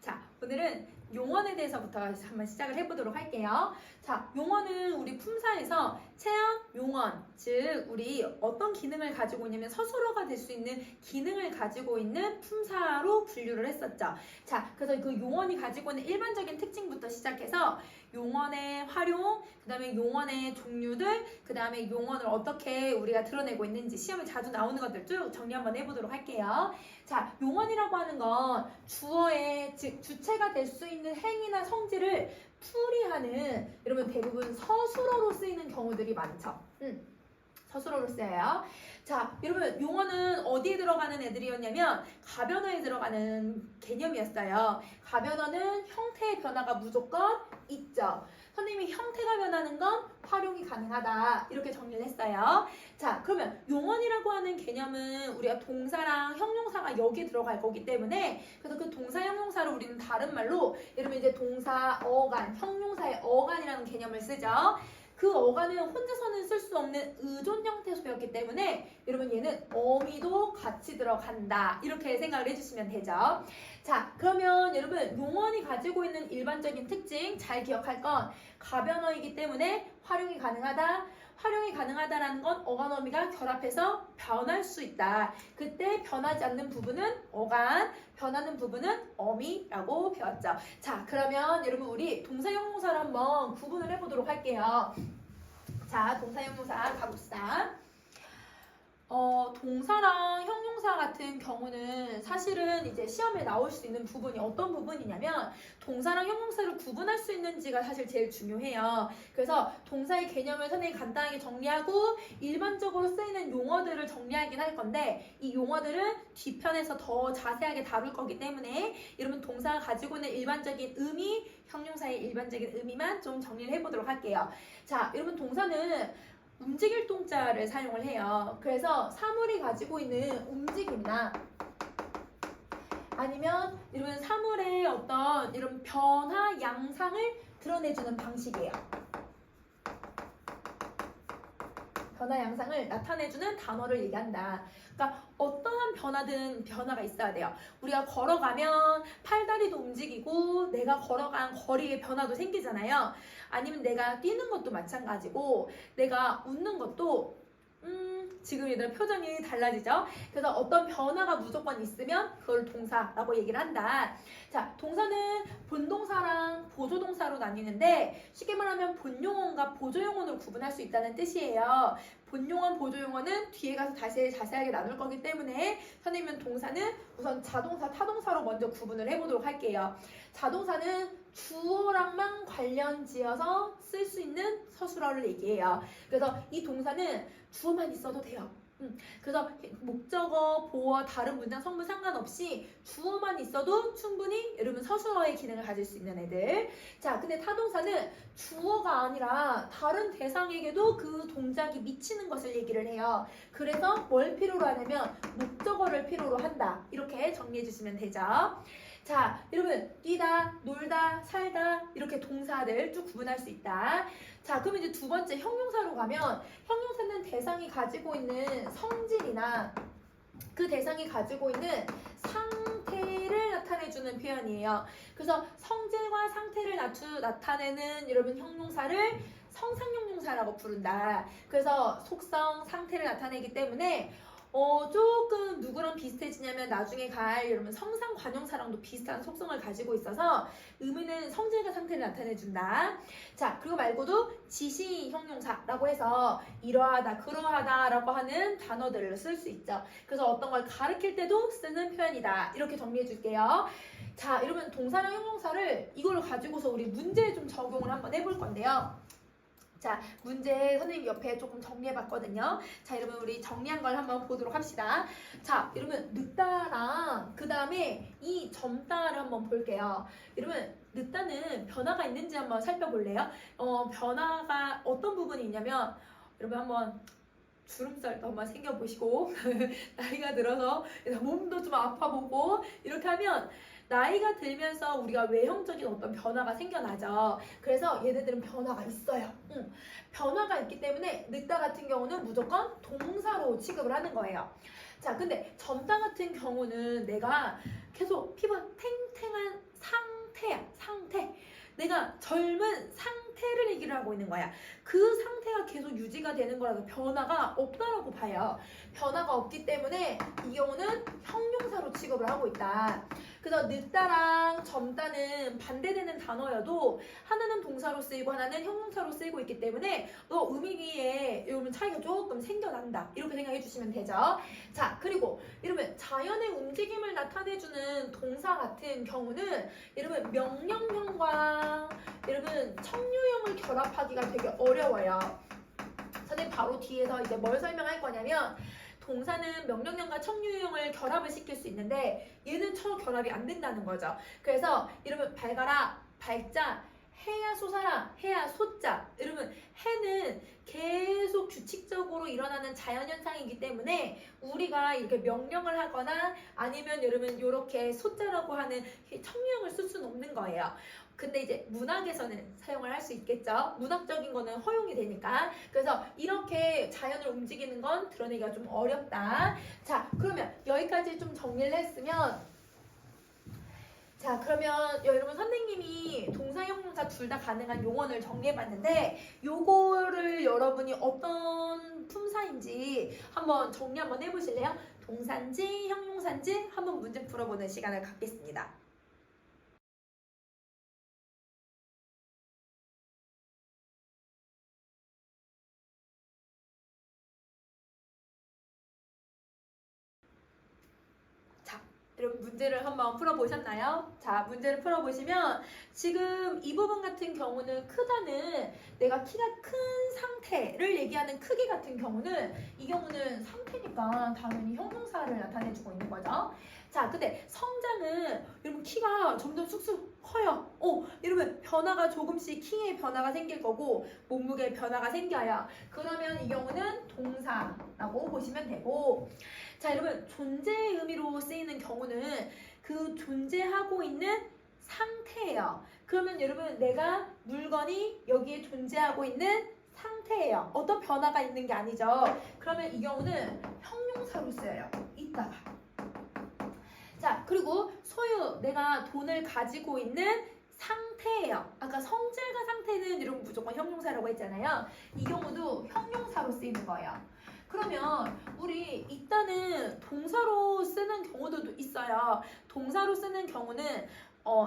자, 오늘은 용언에 대해서부터 한번 시작을 해보도록 할게요. 자, 용언은 우리 품사에서 체험 용언, 즉 우리 어떤 기능을 가지고 있냐면 서술어가 될 수 있는 기능을 가지고 있는 품사로 분류를 했었죠. 자, 그래서 그 용언이 가지고 있는 일반적인 특징부터 시작해서 용언의 활용, 그 다음에 용언의 종류들, 그 다음에 용언을 어떻게 우리가 드러내고 있는지 시험에 자주 나오는 것들 쭉 정리 한번 해보도록 할게요. 자, 용언이라고 하는 건 주어의, 즉 주체가 될 수 있는 행위나 성질을 풀이하는, 여러분 대부분 서술어로 쓰이는 경우들이 많죠. 서술어로 쓰여요. 자, 여러분 용어는 어디에 들어가는 애들이었냐면 가변어에 들어가는 개념이었어요. 가변어는 형태의 변화가 무조건 있죠. 선생님이 형태가 변하는 건 활용이 가능하다, 이렇게 정리를 했어요. 자, 그러면 용언이라고 하는 개념은 우리가 동사랑 형용사가 여기에 들어갈 거기 때문에, 그래서 그 동사 형용사를 우리는 다른 말로, 여러분 이제 동사 어간, 형용사의 어간이라는 개념을 쓰죠. 그 어간은 혼자서는 쓸 수 없는 의존 형태 소였기 때문에 여러분 얘는 어미도 같이 들어간다, 이렇게 생각을 해주시면 되죠. 자, 그러면 여러분 용언이 가지고 있는 일반적인 특징 잘 기억할 건 가변어이기 때문에 활용이 가능하다. 활용이 가능하다라는 건 어간 어미가 결합해서 변할 수 있다. 그때 변하지 않는 부분은 어간, 변하는 부분은 어미라고 배웠죠. 자, 그러면 여러분 우리 동사 형용사를 한번 구분을 해보도록 할게요. 자, 동사 형용사 가봅시다. 동사랑 형용사 같은 경우는 사실은 이제 시험에 나올 수 있는 부분이 어떤 부분이냐면 동사랑 형용사를 구분할 수 있는지가 사실 제일 중요해요. 그래서 동사의 개념을 선생님이 간단하게 정리하고 일반적으로 쓰이는 용어들을 정리하긴 할 건데, 이 용어들은 뒤편에서 더 자세하게 다룰 거기 때문에 여러분 동사가 가지고 있는 일반적인 의미, 형용사의 일반적인 의미만 좀 정리를 해보도록 할게요. 자, 여러분 동사는 움직일 동자를 사용을 해요. 그래서 사물이 가지고 있는 움직임이나 아니면 이런 사물의 어떤 이런 변화 양상을 드러내주는 방식이에요. 변화 양상을 나타내주는 단어를 얘기한다. 그러니까 어떠한 변화든 변화가 있어야 돼요. 우리가 걸어가면 팔다리도 움직이고 내가 걸어간 거리의 변화도 생기잖아요. 아니면 내가 뛰는 것도 마찬가지고 내가 웃는 것도 지금 얘들 표정이 달라지죠? 그래서 어떤 변화가 무조건 있으면 그걸 동사라고 얘기를 한다. 자, 동사는 본동사랑 보조동사로 나뉘는데 쉽게 말하면 본용어과 보조용어로 구분할 수 있다는 뜻이에요. 본용어, 보조용어는 뒤에 가서 다시 자세하게 나눌 거기 때문에 선생님은 동사는 우선 자동사, 타동사로 먼저 구분을 해보도록 할게요. 자동사는 주어랑만 관련 지어서 쓸 수 있는 서술어를 얘기해요. 그래서 이 동사는 주어만 있어도 돼요. 그래서 목적어, 보어, 다른 문장, 성분 상관없이 주어만 있어도 충분히 여러분 서술어의 기능을 가질 수 있는 애들. 자, 근데 타동사는 주어가 아니라 다른 대상에게도 그 동작이 미치는 것을 얘기를 해요. 그래서 뭘 필요로 하냐면 목적어를 필요로 한다, 이렇게 정리해 주시면 되죠. 자, 여러분 뛰다, 놀다, 살다, 이렇게 동사들 쭉 구분할 수 있다. 자, 그럼 이제 두 번째 형용사로 가면, 형용사는 대상이 가지고 있는 성질이나 그 대상이 가지고 있는 상태를 나타내주는 표현이에요. 그래서 성질과 상태를 나타내는 여러분 형용사를 성상형용사라고 부른다. 그래서 속성, 상태를 나타내기 때문에 조금 누구랑 비슷해지냐면 나중에 갈 여러분 성상관용사랑도 비슷한 속성을 가지고 있어서 의미는 성질과 상태를 나타내준다. 자, 그리고 말고도 지시 형용사라고 해서 이러하다, 그러하다 라고 하는 단어들을 쓸 수 있죠. 그래서 어떤 걸 가르칠 때도 쓰는 표현이다, 이렇게 정리해 줄게요. 자, 여러분 동사랑 형용사를 이걸 가지고서 우리 문제에 좀 적용을 한번 해볼 건데요. 자, 문제 선생님 옆에 조금 정리해봤거든요. 자, 여러분 우리 정리한 걸 한번 보도록 합시다. 자, 여러분 늦다랑 그 다음에 이 젊다를 한번 볼게요. 여러분 늦다는 변화가 있는지 한번 살펴볼래요? 변화가 어떤 부분이 있냐면 여러분 한번 주름살도 한번 생겨보시고 나이가 들어서 몸도 좀 아파보고 이렇게 하면 나이가 들면서 우리가 외형적인 어떤 변화가 생겨나죠. 그래서 얘네들은 변화가 있어요. 변화가 있기 때문에 늙다 같은 경우는 무조건 동사로 취급을 하는 거예요. 자, 근데 젊다 같은 경우는 내가 계속 피부가 탱탱 건강한 상태야. 상태. 내가 젊은 상태를 얘기를 하고 있는 거야. 그 상태가 계속 유지가 되는 거라서 변화가 없다라고 봐요. 변화가 없기 때문에 이 경우는 형용사로 취급을 하고 있다. 그래서 늙다랑 젊다는 반대되는 단어여도 하나는 동사로 쓰이고 하나는 형용사로 쓰이고 있기 때문에 의미에 여러분 차이가 조금 생겨난다. 이렇게 생각해 주시면 되죠. 자, 그리고 여러분 자연의 움직임을 나타내주는 동사 같은 경우는 여러분 명령형과 여러분 청유형을 결합하기가 되게 어려워요. 선생님 바로 뒤에서 이제 뭘 설명할 거냐면 동사는 명령형과 청유형을 결합을 시킬 수 있는데 얘는 결합이 안 된다는 거죠. 그래서 여러분 밝아라, 밝자, 해야 솟아라, 해야 솟자. 여러분 해는 계속 규칙적으로 일어나는 자연현상이기 때문에 우리가 이렇게 명령을 하거나 아니면 여러분 이렇게 솟자라고 하는 청유형을 쓸 수는 없는 거예요. 근데 이제 문학에서는 사용을 할 수 있겠죠. 문학적인 거는 허용이 되니까. 그래서 이렇게 자연을 움직이는 건 드러내기가 좀 어렵다. 자, 그러면 여기까지 좀 정리를 했으면 자, 그러면 여러분 선생님이 동사, 형용사 둘 다 가능한 용언을 정리해봤는데 요거를 여러분이 어떤 품사인지 한번 정리 한번 해보실래요? 동사인지 형용사인지 한번 문제 풀어보는 시간을 갖겠습니다. 여러분 문제를 한번 풀어보셨나요? 자, 문제를 풀어보시면 지금 이 부분 같은 경우는 크다는 내가 키가 큰 상태를 얘기하는 크기 같은 경우는 이 경우는 상태니까 당연히 형용사를 나타내주고 있는 거죠. 자, 근데 성장은 여러분 키가 점점 쑥쑥 커요. 여러분 변화가 조금씩 키에 변화가 생길 거고 몸무게에 변화가 생겨요. 그러면 이 경우는 동사라고 보시면 되고 자, 여러분 존재의 의미로 쓰이는 경우는 그 존재하고 있는 상태예요. 그러면 여러분 내가 물건이 여기에 존재하고 있는 상태예요. 어떤 변화가 있는 게 아니죠. 그러면 이 경우는 형용사로 쓰여요. 이따가. 자, 그리고 소유, 내가 돈을 가지고 있는 상태예요. 아까 성질과 상태는 여러분 무조건 형용사라고 했잖아요. 이 경우도 형용사로 쓰이는 거예요. 그러면 우리 이따는 동사로 쓰는 경우도 있어요. 동사로 쓰는 경우는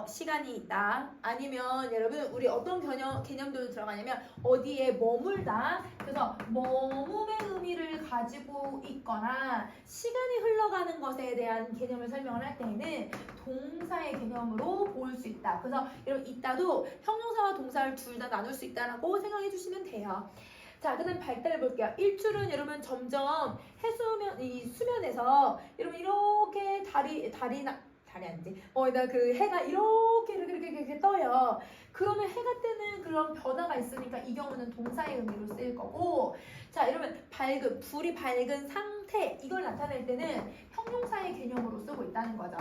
시간이 있다. 아니면 여러분 우리 어떤 개념들도 들어가냐면 어디에 머물다. 그래서 머금의 의미를 가지고 있거나 시간이 흘러가는 것에 대한 개념을 설명을 할 때에는 동사의 개념으로 볼 수 있다. 그래서 여러분 이따도 형용사와 동사를 둘 다 나눌 수 있다라고 생각해 주시면 돼요. 자, 그다음 발달해 볼게요. 일출은 여러분 점점 이 수면에서 여러분 이렇게 달이 아니지. 나 그 해가 이렇게 떠요. 그러면 해가 뜨는 그런 변화가 있으니까 이 경우는 동사의 의미로 쓰일 거고 자, 여러분 불이 밝은 상태 이걸 나타낼 때는 형용사의 개념으로 쓰고 있다는 거죠.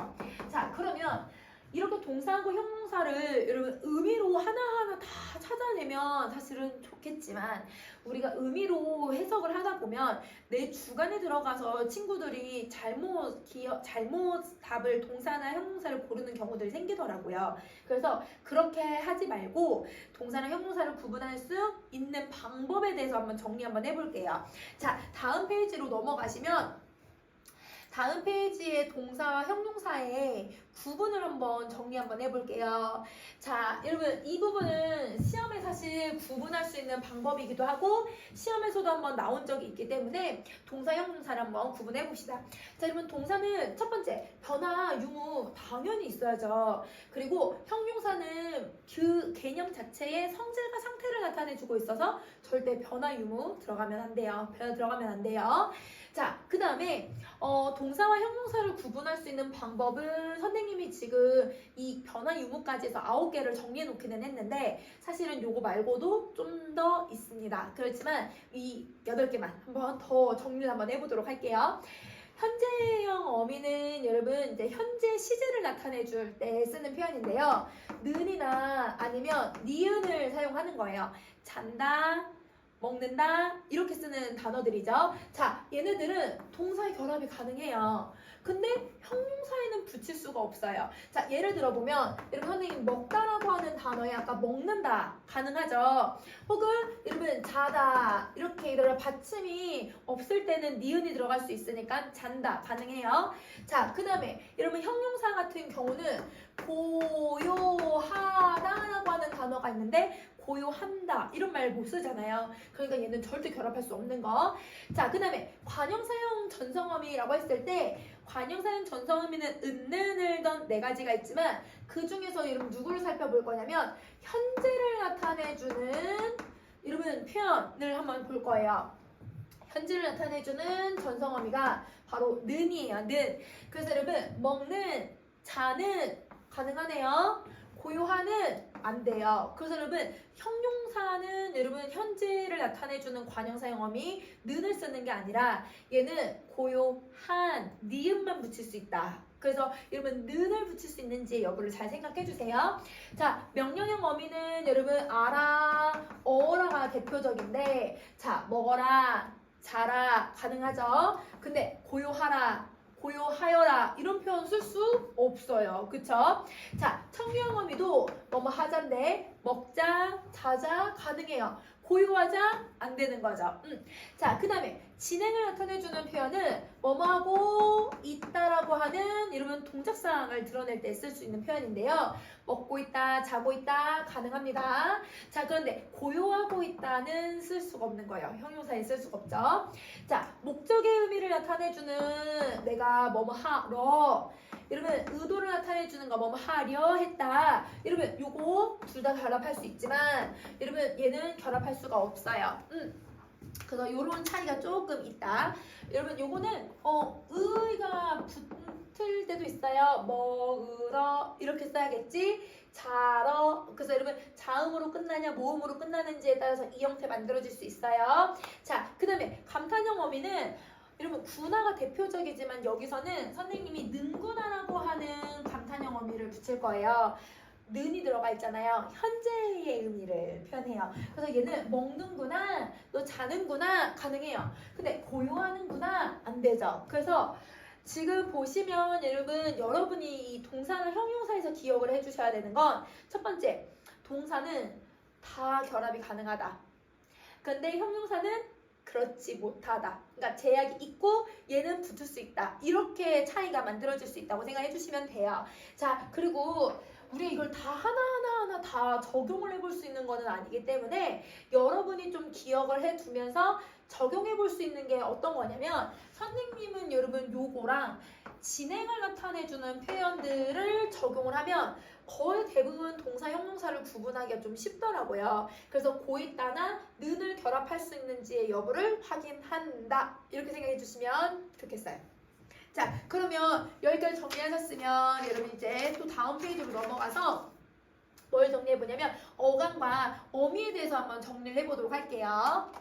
자, 그러면 이렇게 동사하고 형용사를 여러분 의미로 하나하나 다 찾아내면 사실은 좋겠지만 우리가 의미로 해석을 하다 보면 내 주관에 들어가서 친구들이 잘못 답을 동사나 형용사를 고르는 경우들이 생기더라고요. 그래서 그렇게 하지 말고 동사나 형용사를 구분할 수 있는 방법에 대해서 한번 정리 한번 해볼게요. 자, 다음 페이지로 넘어가시면 다음 페이지의 동사와 형용사의 구분을 한번 정리 한번 해볼게요. 자, 여러분 이 부분은 시험에 사실 구분할 수 있는 방법이기도 하고 시험에서도 한번 나온 적이 있기 때문에 동사, 형용사를 한번 구분해 봅시다. 자, 여러분 동사는 첫 번째 변화, 유무 당연히 있어야죠. 그리고 형용사는 그 개념 자체의 성질과 상태를 나타내주고 있어서 절대 변화, 유무 들어가면 안 돼요. 들어가면 안 돼요. 자, 그 다음에 동사와 형용사를 구분할 수 있는 방법은 선생님이 지금 이 변화 유무까지 해서 9개를 정리해 놓기는 했는데 사실은 요거 말고도 좀 더 있습니다. 그렇지만 이 8개만 한번 더 정리를 한번 해보도록 할게요. 현재형 어미는 여러분 이제 현재 시제를 나타내 줄 때 쓰는 표현인데요. 는이나 아니면 니은을 사용하는 거예요. 잔다, 먹는다 이렇게 쓰는 단어들이죠. 자, 얘네들은 동사의 결합이 가능해요. 근데 형용사에는 붙일 수가 없어요. 자, 예를 들어보면 여러분 선생님 먹다라고 하는 단어에 아까 먹는다 가능하죠. 혹은 여러분 자다 이렇게 여러분 받침이 없을 때는 니은이 들어갈 수 있으니까 잔다 가능해요. 자, 그 다음에 여러분 형용사 같은 경우는 고요하다라고 하는 단어가 있는데 고요한다 이런 말 못 쓰잖아요. 그러니까 얘는 절대 결합할 수 없는 거. 자, 그 다음에 관형사형 전성어미라고 했을 때 관형사형 전성어미는 은는 을던 네 가지가 있지만 그 중에서 여러분 누구를 살펴볼 거냐면 현재를 나타내주는 여러분 표현을 한번 볼 거예요. 현재를 나타내주는 전성어미가 바로 는이에요. 는. 그래서 여러분 먹는, 자는 가능하네요. 고요하는 안 돼요. 그래서 여러분 형용사는 여러분 현재를 나타내주는 관형사형어미 는을 쓰는 게 아니라 얘는 고요한 니은만 붙일 수 있다. 그래서 여러분 는을 붙일 수 있는지 여부를 잘 생각해 주세요. 자, 명령형 어미는 여러분 아라, 어라가 대표적인데 자, 먹어라, 자라 가능하죠. 근데 고요하라, 고요하여라 이런 표현 쓸 수 없어요. 그쵸? 자, 청유형 어미도 뭐뭐 하자인데 먹자, 자자 가능해요. 고요하자 안 되는 거죠. 자, 그 다음에 진행을 나타내주는 표현은 뭐뭐하고 있다라고 하는 이러면 동작상을 드러낼 때 쓸 수 있는 표현인데요. 먹고 있다, 자고 있다 가능합니다. 자, 그런데 고요하고 있다는 쓸 수가 없는 거예요. 형용사에 쓸 수가 없죠. 자, 목적의 의미를 나타내주는 내가 뭐뭐 하러 여러분 의도를 나타내주는 거 뭐뭐 하려 했다. 여러분 요거 둘 다 결합할 수 있지만 여러분 얘는 결합할 수가 없어요. 그래서 요런 차이가 조금 있다. 여러분 요거는 의가 붙을 때도 있어요. 먹으러 이렇게 써야겠지. 자러. 그래서 여러분 자음으로 끝나냐 모음으로 끝나는지에 따라서 이 형태 만들어질 수 있어요. 자, 그 다음에 감탄형 어미는 여러분 구나가 대표적이지만 여기서는 선생님이 는구나라고 하는 감탄형 어미를 붙일 거예요. 는이 들어가 있잖아요. 현재의 의미를 표현해요. 그래서 얘는 먹는구나, 너 자는구나 가능해요. 근데 고요하는구나 안 되죠. 그래서 지금 보시면 여러분이 이 동사나 형용사에서 기억을 해주셔야 되는 건 첫 번째, 동사는 다 결합이 가능하다. 근데 형용사는 그렇지 못하다. 그러니까 제약이 있고 얘는 붙을 수 있다. 이렇게 차이가 만들어질 수 있다고 생각해 주시면 돼요. 자, 그리고 우리 이걸 다 하나하나 다 적용을 해볼 수 있는 거는 아니기 때문에 여러분이 좀 기억을 해두면서 적용해 볼 수 있는 게 어떤 거냐면 선생님은 여러분 요거랑 진행을 나타내주는 표현들을 적용을 하면 거의 대부분 동사 형용사를 구분하기가 좀 쉽더라고요. 그래서 고있다나 는을 결합할 수 있는지의 여부를 확인한다. 이렇게 생각해 주시면 좋겠어요. 자, 그러면 여기까지 정리하셨으면 여러분 이제 또 다음 페이지로 넘어가서 뭘 정리해 보냐면 어감과 어미에 대해서 한번 정리를 해보도록 할게요.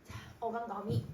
자, 어감과 어미.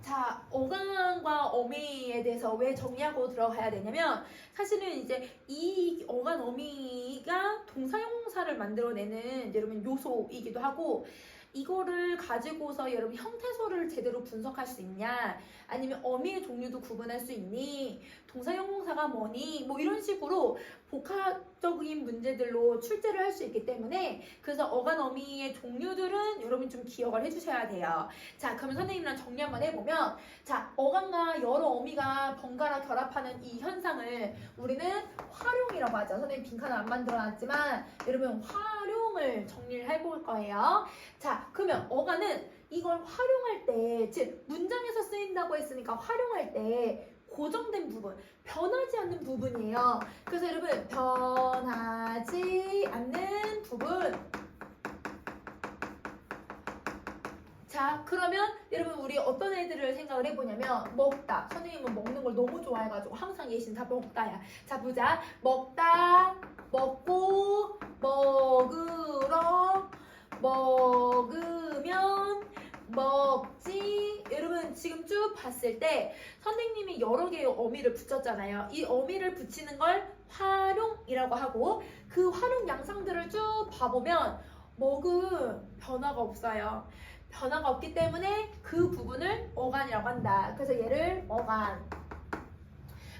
자, 어간과 어미에 대해서 왜 정리하고 들어가야 되냐면 사실은 이제 이 어간 어미가 동사 형용사를 만들어내는 여러분 요소이기도 하고 이거를 가지고서 여러분 형태소를 제대로 분석할 수 있냐 아니면 어미의 종류도 구분할 수 있니 동사 형용사가 뭐니 뭐 이런 식으로 복합적인 문제들로 출제를 할 수 있기 때문에 그래서 어간 어미의 종류들은 여러분 좀 기억을 해주셔야 돼요. 자, 그러면 선생님이랑 정리 한번 해보면 자, 어간과 여러 어미가 번갈아 결합하는 이 현상을 우리는 활용이라고 하죠. 선생님 빈칸을 안 만들어놨지만 여러분 활용을 정리를 해볼 거예요. 자, 그러면 어간은 이걸 활용할 때, 즉 문장에서 쓰인다고 했으니까 활용할 때 고정된 부분, 변하지 않는 부분이에요. 그래서 여러분 변하지 않는 부분. 자, 그러면 여러분 우리 어떤 애들을 생각을 해보냐면 먹다. 선생님은 먹는 걸 너무 좋아해가지고 항상 예신 다 먹다야. 자, 보자. 먹다, 먹고, 먹으러, 먹으면, 먹지. 여러분 봤을 때 선생님이 여러 개의 어미를 붙였잖아요. 이 어미를 붙이는 걸 활용이라고 하고 그 활용 양상들을 쭉 봐보면 먹은 변화가 없어요. 변화가 없기 때문에 그 부분을 어간이라고 한다. 그래서 얘를 어간.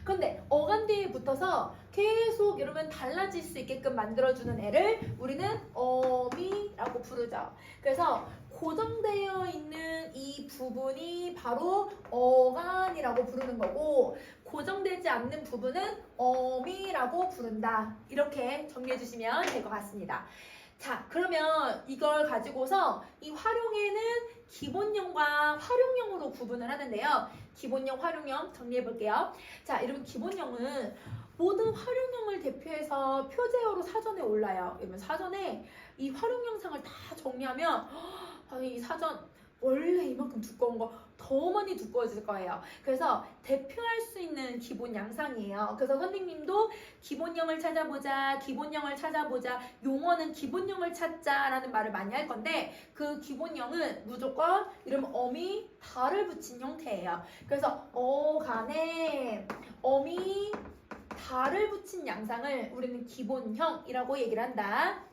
그런데 어간 뒤에 붙어서 계속 이러면 달라질 수 있게끔 만들어주는 애를 우리는 어미라고 부르죠. 그래서 고정되어 있는 이 부분이 바로 어간이라고 부르는 거고 고정되지 않는 부분은 어미라고 부른다. 이렇게 정리해 주시면 될 것 같습니다. 자, 그러면 이걸 가지고서 이 활용에는 기본형과 활용형으로 구분을 하는데요. 기본형, 활용형 정리해 볼게요. 자, 여러분 기본형은 모든 활용형을 대표해서 표제어로 사전에 올라요. 여러분 사전에 이 활용 영상을 다 정리하면 이 사전 원래 이만큼 두꺼운 거 더 많이 두꺼워질 거예요. 그래서 대표할 수 있는 기본 양상이에요. 그래서 선생님도 기본형을 찾아보자, 기본형을 찾아보자, 용어는 기본형을 찾자라는 말을 많이 할 건데 그 기본형은 무조건 이름 어미 달을 붙인 형태예요. 그래서 어간에 어미 달을 붙인 양상을 우리는 기본형이라고 얘기를 한다.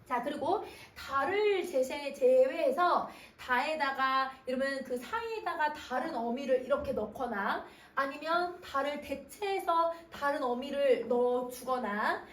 자, 그리고 달을 제외해서 다에다가 이러면 그 사이에다가 다른 어미를 이렇게 넣거나 아니면 달을 대체해서 다른 어미를 넣어주거나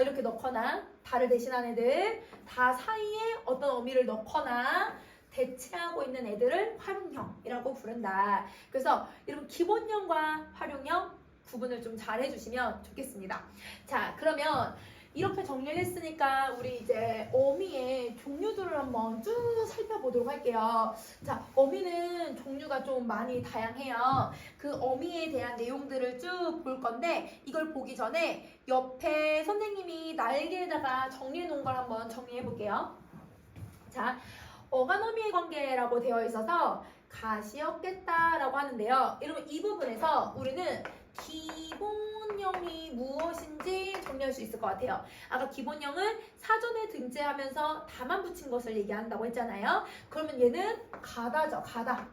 이렇게 넣거나 달을 대신한 애들 다 사이에 어떤 어미를 넣거나 대체하고 있는 애들을 활용형이라고 부른다. 그래서 이런 기본형과 활용형 구분을 좀 잘 해주시면 좋겠습니다. 자, 그러면 이렇게 정리를 했으니까 우리 이제 어미의 종류들을 한번 쭉 살펴보도록 할게요. 자, 어미는 종류가 좀 많이 다양해요. 그 어미에 대한 내용들을 쭉 볼 건데 이걸 보기 전에 옆에 선생님이 날개에다가 정리해 놓은 걸 한번 정리해 볼게요. 자, 어간어미의 관계라고 되어 있어서 가시였겠다라고 하는데요. 여러분 이 부분에서 우리는 기본형이 무엇인지 정리할 수 있을 것 같아요. 아까 기본형은 사전에 등재하면서 다만 붙인 것을 얘기한다고 했잖아요. 그러면 얘는 가다죠. 가다.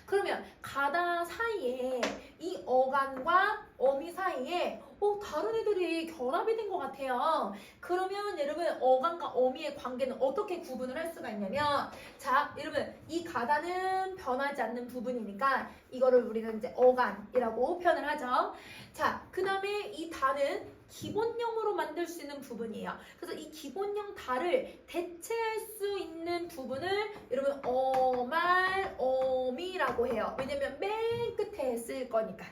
그러면 가다 사이에 이 어간과 어미 사이에 다른 애들이 결합이 된 것 같아요. 그러면 여러분 어간과 어미의 관계는 어떻게 구분을 할 수가 있냐면 자, 여러분 이 가다는 변하지 않는 부분이니까 이거를 우리는 이제 어간이라고 표현을 하죠. 자, 그 다음에 이 다는 기본형으로 만들 수 있는 부분이에요. 그래서 이 기본형 다를 대체할 수 있는 부분을 여러분 어말, 어미라고 해요. 왜냐면 맨 끝에 쓸 거니까.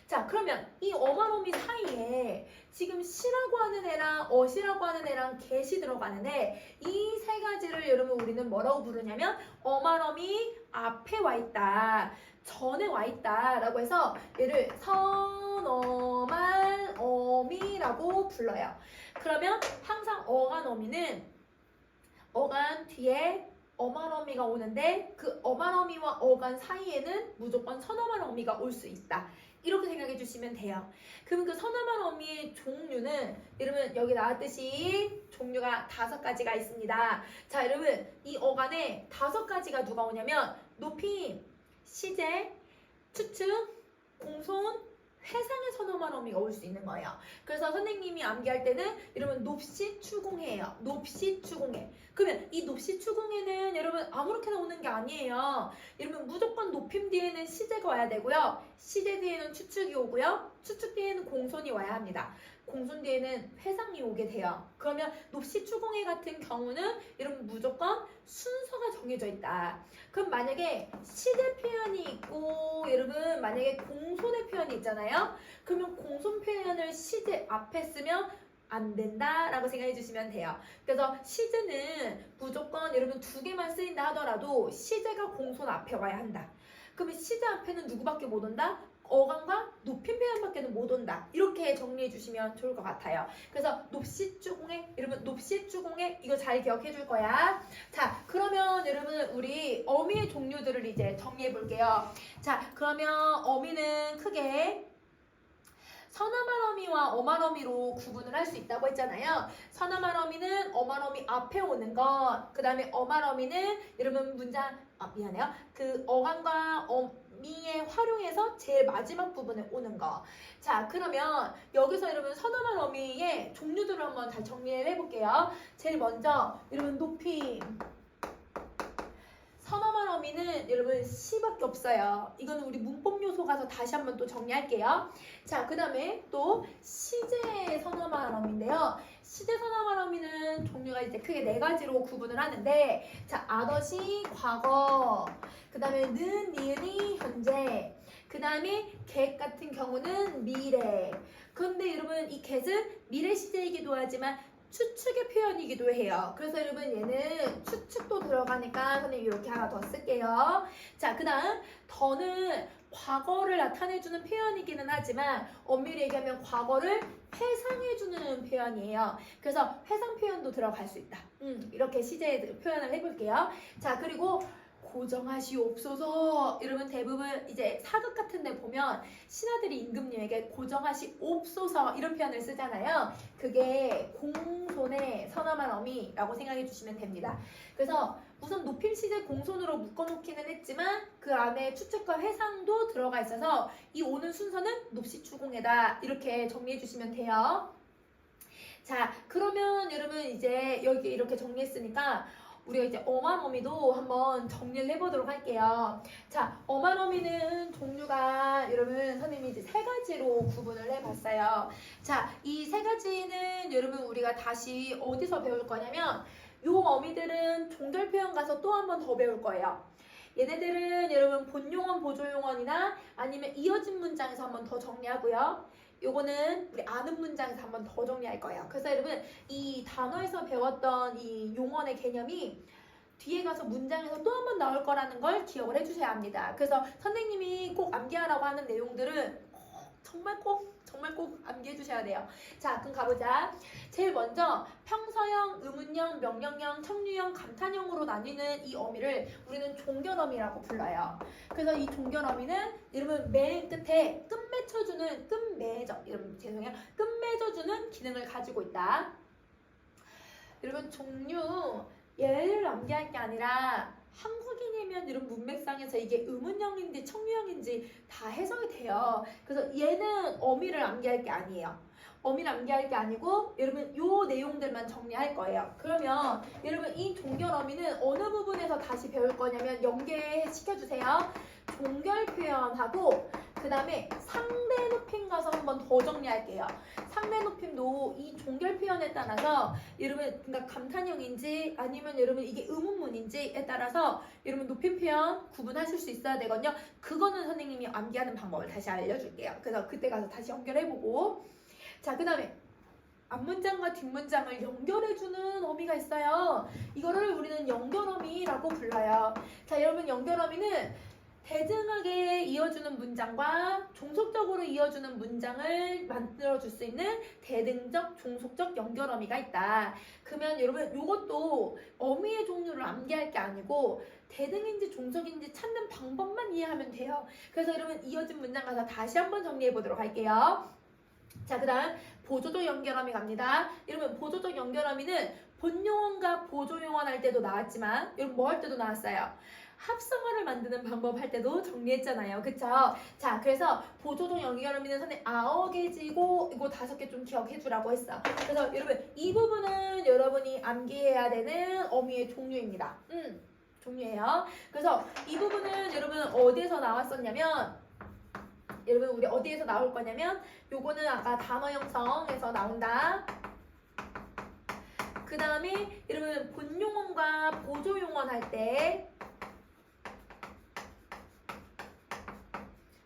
자, 그러면 이 어말어미 사이에 지금 시라고 하는 애랑 어시라고 하는 애랑 get이 들어가는 애 이 세 가지를 여러분 우리는 뭐라고 부르냐면 어말어미 앞에 와 있다, 전에 와 있다 라고 해서 얘를 선어말 어미라고 불러요. 그러면 항상 어간어미는 어간 뒤에 어말어미가 오는데 그 어말어미와 어간 사이에는 무조건 선어말어미가 올 수 있다. 이렇게 생각해 주시면 돼요. 그러면 그 선어말어미의 종류는 여러분 여기 나왔듯이 종류가 5가지가 있습니다. 자, 여러분 이 어간에 5가지가 누가 오냐면 높임, 시제, 추측, 공손, 회상의 선어말어미가 올 수 있는 거예요. 그래서 선생님이 암기할 때는 여러분 높시 추궁해예요. 높시 추궁해. 그러면 이 높시 추궁해는 여러분 아무렇게나 오는 게 아니에요. 여러분 무조건 높임 뒤에는 시제가 와야 되고요. 시제 뒤에는 추측이 오고요. 추측 뒤에는 공손이 와야 합니다. 공손 뒤에는 회상이 오게 돼요. 그러면 높시 추궁해 같은 경우는 여러분 무조건 순서가 정해져 있다. 그럼 만약에 시제 표현이 있고 여러분 만약에 공손의 표현이 있잖아요. 그러면 공손 표현을 시제 앞에 쓰면 안 된다라고 생각해 주시면 돼요. 그래서 시제는 무조건 여러분 2개만 쓰인다 하더라도 시제가 공손 앞에 와야 한다. 그러면 시제 앞에는 누구밖에 못 온다? 어간과 높임 표현밖에는 못 온다. 이렇게 정리해 주시면 좋을 것 같아요. 그래서 높시 추궁해, 여러분 높시 추궁해 이거 잘 기억해 줄 거야. 자, 그러면 여러분 우리 어미의 종류들을 이제 정리해 볼게요. 자, 그러면 어미는 크게 선어말어미와 어말어미로 구분을 할 수 있다고 했잖아요. 선어말어미는 어말어미 앞에 오는 것, 그 다음에 어말어미는 여러분 문장, 미안해요. 그 어감과 어미에 활용해서 제일 마지막 부분에 오는 거. 자, 그러면 여기서 여러분 선어말어미의 종류들을 한번 다 정리를 해볼게요. 제일 먼저 여러분 높임. 선어말 어미는 여러분 시밖에 없어요. 이거는 우리 문법 요소 가서 다시 한번 또 정리할게요. 자, 그 다음에 또 시제 선어말 어미인데요. 시제 선어말 어미는 종류가 이제 크게 네 가지로 구분을 하는데, 자, 아더시 과거, 그 다음에 는, 니은이 현재, 그 다음에 get 같은 경우는 미래. 그런데 여러분 이 get은 미래 시제이기도 하지만 추측의 표현이기도 해요. 그래서 여러분 얘는 추측도 들어가니까 선생님 이렇게 하나 더 쓸게요. 자, 그 다음 더는 과거를 나타내주는 표현이기는 하지만 엄밀히 얘기하면 과거를 회상해주는 표현이에요. 그래서 회상 표현도 들어갈 수 있다. 이렇게 시제에 표현을 해볼게요. 자, 그리고 고정하시옵소서. 여러분 대부분 이제 사극 같은 데 보면 신하들이 임금님에게 고정하시옵소서 이런 표현을 쓰잖아요. 그게 공손의 선어말 어미라고 생각해 주시면 됩니다. 그래서 우선 높임 시제 공손으로 묶어놓기는 했지만 그 안에 추측과 회상도 들어가 있어서 이 오는 순서는 높시추공해다 이렇게 정리해 주시면 돼요. 자, 그러면 여러분 이제 여기 이렇게 정리했으니까 우리가 이제 어말어미도 한번 정리를 해보도록 할게요. 자, 어말어미는 종류가 여러분 선생님이 이제 세 가지로 구분을 해봤어요. 자, 이 세 가지는 여러분 우리가 다시 어디서 배울 거냐면 요 어미들은 종결 표현 가서 또 한 번 더 배울 거예요. 얘네들은 여러분 본용언, 보조용언이나 아니면 이어진 문장에서 한 번 더 정리하고요. 요거는 우리 아는 문장에서 한 번 더 정리할 거예요. 그래서 여러분 이 단어에서 배웠던 이 용언의 개념이 뒤에 가서 문장에서 또 한 번 나올 거라는 걸 기억을 해주셔야 합니다. 그래서 선생님이 꼭 암기하라고 하는 내용들은 정말 꼭 암기해 주셔야 돼요. 자, 그럼 가보자. 제일 먼저 평서형, 의문형, 명령형, 청류형, 감탄형으로 나뉘는 이 어미를 우리는 종결어미라고 불러요. 그래서 이 종결어미는 여러분 맨 끝에 끝맺혀주는 끝맺어주는 기능을 가지고 있다. 여러분 종류 얘를 암기할 게 아니라 한국인이면 이런 문맥상에서 이게 의문형인지 청류형인지 다 해석이 돼요. 그래서 얘는 어미를 암기할 게 아니에요. 어미를 암기할 게 아니고 여러분 요 내용들만 정리할 거예요. 그러면 여러분 이 종결 어미는 어느 부분에서 다시 배울 거냐면 연계시켜주세요. 종결 표현하고 그 다음에 상대 높임 가서 한번 더 정리할게요. 상대 높임도 이 종결 표현에 따라서 여러분 그러니까 감탄형인지 아니면 여러분 이게 의문문인지에 따라서 여러분 높임 표현 구분하실 수 있어야 되거든요. 그거는 선생님이 암기하는 방법을 다시 알려줄게요. 그래서 그때 가서 다시 연결해보고 자, 그 다음에 앞문장과 뒷문장을 연결해주는 어미가 있어요. 이거를 우리는 연결어미라고 불러요. 자, 여러분 연결어미는 대등하게 이어주는 문장과 종속적으로 이어주는 문장을 만들어줄 수 있는 대등적, 종속적 연결어미가 있다. 그러면 여러분 이것도 어미의 종류를 암기할 게 아니고 대등인지 종속인지 찾는 방법만 이해하면 돼요. 그래서 여러분 이어진 문장 가서 다시 한번 정리해 보도록 할게요. 자, 그 다음 보조적 연결어미 갑니다. 여러분 보조적 연결어미는 본용언과 보조용언 할 때도 나왔지만 여러분 뭐 할 때도 나왔어요. 합성어를 만드는 방법 할 때도 정리했잖아요. 그쵸? 자, 그래서 보조적 연결어미는 선생님 9개지고 이거 5개 좀 기억해 주라고 했어. 그래서 여러분 이 부분은 여러분이 암기해야 되는 어미의 종류입니다. 종류예요. 그래서 이 부분은 여러분 어디에서 나왔었냐면 여러분 우리 어디에서 나올 거냐면 요거는 아까 단어 형성에서 나온다. 그 다음에 여러분 본용언과 보조용언 할 때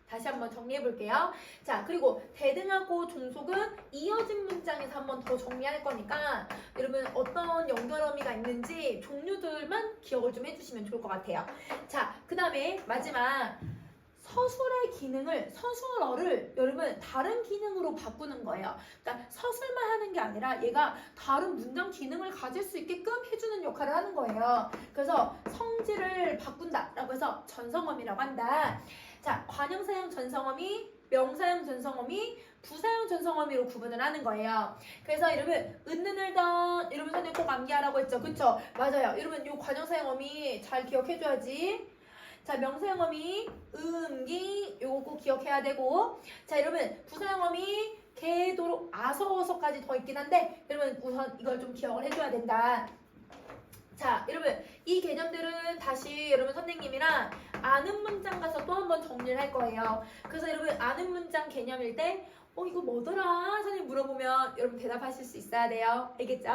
다시 한번 정리해 볼게요. 자, 그리고 대등하고 종속은 이어진 문장에서 한번 더 정리할 거니까 여러분 어떤 연결어미가 있는지 종류들만 기억을 좀 해주시면 좋을 것 같아요. 자, 그 다음에 마지막 서술의 기능을, 서술어를 여러분 다른 기능으로 바꾸는 거예요. 그러니까 서술만 하는 게 아니라 얘가 다른 문장 기능을 가질 수 있게끔 해주는 역할을 하는 거예요. 그래서 성질을 바꾼다라고 해서 전성어미라고 한다. 자, 관형사형 전성어미, 명사형 전성어미, 부사용 전성어미로 구분을 하는 거예요. 그래서 여러분 은는을던 여러분 선생님 꼭 암기하라고 했죠. 그쵸? 맞아요. 여러분 요 관형사용 어미 잘 기억해줘야지. 자, 명사용 어미 음기 요거 꼭 기억해야 되고, 자 여러분 부사용 어미 개도로 아서어서까지 더 있긴 한데 여러분 우선 이걸 좀 기억을 해줘야 된다. 자 여러분 이 개념들은 다시 여러분 선생님이랑 아는 문장 가서 또 한 번 정리를 할 거예요. 그래서 여러분 아는 문장 개념일 때 이거 뭐더라? 선생님 물어보면 여러분 대답하실 수 있어야 돼요. 알겠죠?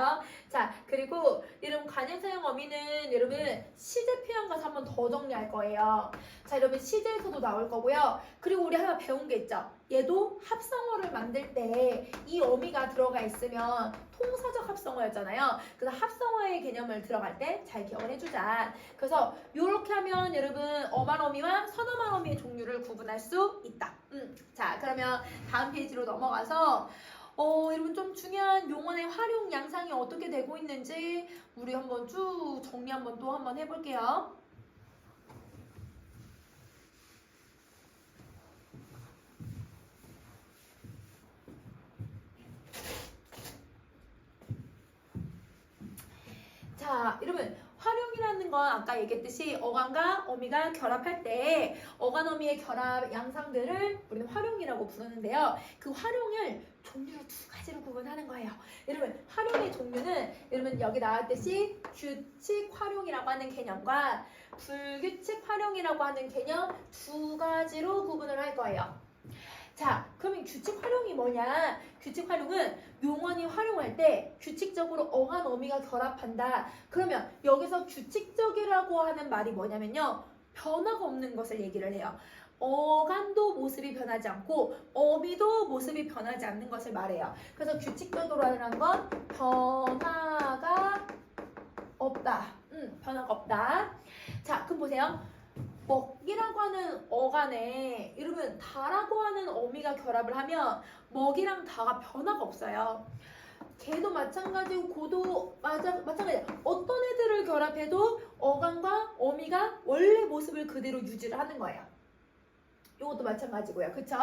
자, 그리고 여러분 관형사용 어미는 여러분 시제 표현 가서 한 번 더 정리할 거예요. 자, 여러분 시제에서도 나올 거고요. 그리고 우리 하나 배운 게 있죠. 얘도 합성어를 만들 때 이 어미가 들어가 있으면 통사적 합성어였잖아요. 그래서 합성어의 개념을 들어갈 때 잘 기억을 해주자. 그래서 이렇게 하면 여러분 어만 어미와 선어만 어미의 종류를 구분할 수 있다. 자, 그러면 다음 페이지로 넘어가서 여러분 좀 중요한 용어의 활용 양상이 어떻게 되고 있는지 우리 한번 쭉 정리 한번 또 한번 해볼게요. 자, 여러분 활용이라는 건 아까 얘기했듯이 어간과 어미가 결합할 때 어간 어미의 결합 양상들을 우리는 활용이라고 부르는데요. 그 활용을 종류로 두 가지로 구분하는 거예요. 여러분 활용의 종류는 여러분 여기 나왔듯이 규칙 활용이라고 하는 개념과 불규칙 활용이라고 하는 개념 두 가지로 구분을 할 거예요. 자, 그러면 규칙 활용이 뭐냐? 규칙 활용은 용언이 활용할 때 규칙적으로 어간 어미가 결합한다. 그러면 여기서 규칙적이라고 하는 말이 뭐냐면요. 변화가 없는 것을 얘기를 해요. 어간도 모습이 변하지 않고 어미도 모습이 변하지 않는 것을 말해요. 그래서 규칙적으로라는 건 변화가 없다. 변화가 없다. 자, 그럼 보세요. 먹이라고 하는 어간에 여러분 다라고 하는 어미가 결합을 하면 먹이랑 다가 변화가 없어요. 개도 마찬가지고 고도 마찬가지예요. 어떤 애들을 결합해도 어간과 어미가 원래 모습을 그대로 유지를 하는 거예요. 이것도 마찬가지고요. 그쵸?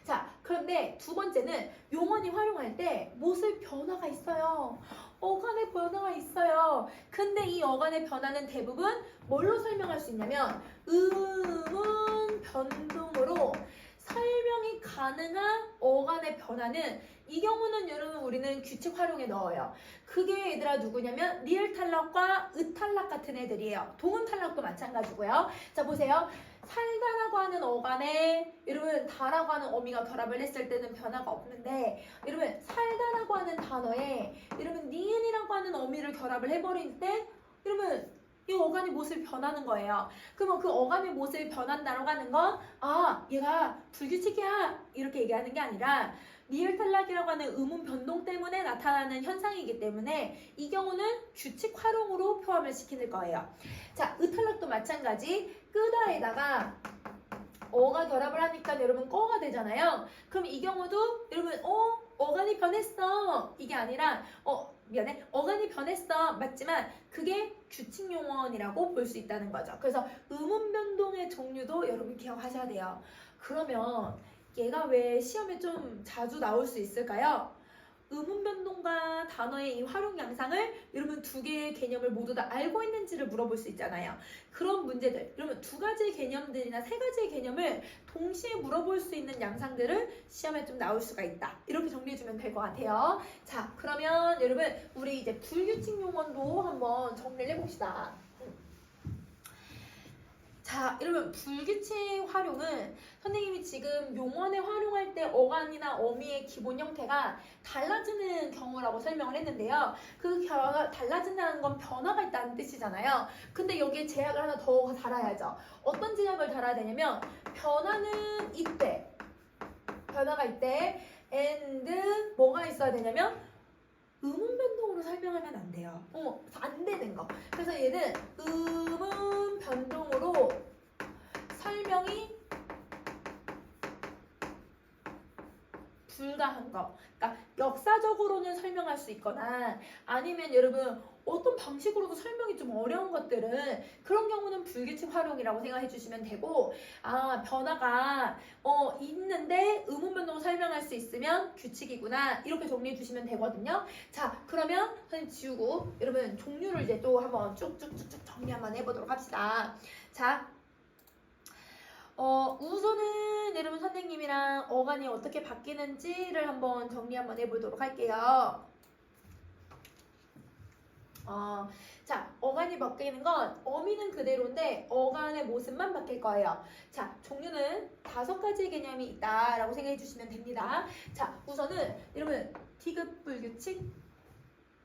자, 그런데 두 번째는 용언이 활용할 때 모습 변화가 있어요. 어간의 변화가 있어요. 근데 이 어간의 변화는 대부분 뭘로 설명할 수 있냐면 음운 변동으로 설명이 가능한 어간의 변화는 이 경우는 여러분 우리는 규칙 활용에 넣어요. 그게 얘들아 누구냐면 리을 탈락과 으탈락 같은 애들이에요. 동음 탈락도 마찬가지고요. 자 보세요. 살다라고 하는 어간에 여러분 다라고 하는 어미가 결합을 했을 때는 변화가 없는데 여러분 살다라고 하는 단어에 여러분 니은이라고 하는 어미를 결합을 해버릴 때 여러분 이 어간의 모습이 변하는 거예요. 그러면 그 어간의 모습이 변한다라고 하는 건 얘가 불규칙이야 이렇게 얘기하는 게 아니라 리을 탈락이라고 하는 음운 변동 때문에 나타나는 현상이기 때문에 이 경우는 규칙 활용으로 표현을 시키는 거예요. 자, 으탈락도 마찬가지. 끄다에다가 어가 결합을 하니까 여러분 꺼가 되잖아요. 그럼 이 경우도 여러분 어간이 변했어 이게 아니라 미안해 어간이 변했어 맞지만 그게 규칙 용언이라고 볼 수 있다는 거죠. 그래서 음운 변동의 종류도 여러분 기억하셔야 돼요. 그러면 얘가 왜 시험에 좀 자주 나올 수 있을까요? 음운 변동과 단어의 이 활용 양상을 여러분 두 개의 개념을 모두 다 알고 있는지를 물어볼 수 있잖아요. 그런 문제들, 여러분 두 가지 개념들이나 세 가지의 개념을 동시에 물어볼 수 있는 양상들을 시험에 좀 나올 수가 있다. 이렇게 정리해주면 될 것 같아요. 자, 그러면 여러분 우리 이제 불규칙 용언도 한번 정리를 해봅시다. 자, 여러분 불규칙 활용은 선생님이 지금 용언에 활용할 때 어간이나 어미의 기본 형태가 달라지는 경우라고 설명을 했는데요. 그 결과가 달라진다는 건 변화가 있다는 뜻이잖아요. 근데 여기에 제약을 하나 더 달아야죠. 어떤 제약을 달아야 되냐면 변화는 이때 변화가 이때 and 뭐가 있어야 되냐면 음운 변동으로 설명하면 안 돼요. 안 되는 거. 그래서 얘는 음운 변동으로 설명이 불가한 거. 그러니까 역사적으로는 설명할 수 있거나 아니면 여러분 어떤 방식으로도 설명이 좀 어려운 것들은 그런 경우는 불규칙 활용이라고 생각해 주시면 되고, 아 변화가 있는데 의문 변동을 설명할 수 있으면 규칙이구나 이렇게 정리해 주시면 되거든요. 자 그러면 선생님 지우고 여러분 종류를 이제 또 한번 쭉쭉쭉쭉 정리 한번 해보도록 합시다. 자 우선은 여러분 선생님이랑 어간이 어떻게 바뀌는지를 한번 정리 한번 해보도록 할게요. 자, 어간이 바뀌는 건 어미는 그대로인데 어간의 모습만 바뀔 거예요. 자, 종류는 5가지의 개념이 있다라고 생각해 주시면 됩니다. 자, 우선은 여러분 디귿불규칙이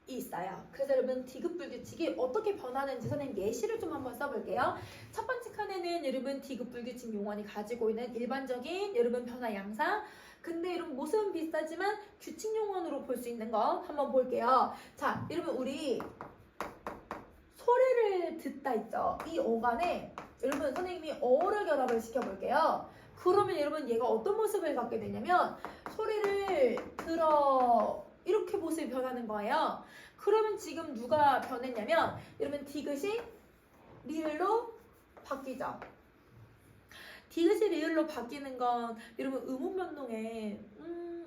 있어요. 그래서 여러분 디귿불규칙이 어떻게 변하는지 선생님 예시를 좀 한번 써볼게요. 첫 번째 칸에는 여러분 디귿불규칙 용언이 가지고 있는 일반적인 여러분 변화 양상, 근데 여러분 모습은 비슷하지만 규칙 용언으로 볼 수 있는 거 한번 볼게요. 자, 여러분 우리 소리를 듣다 있죠. 이 어간에 여러분 선생님이 어를 결합을 시켜볼게요. 그러면 여러분 얘가 어떤 모습을 갖게 되냐면 소리를 들어 이렇게 모습이 변하는 거예요. 그러면 지금 누가 변했냐면 여러분 디귿이 리을로 바뀌죠. 디귿이 리을로 바뀌는 건 여러분 의문 변동에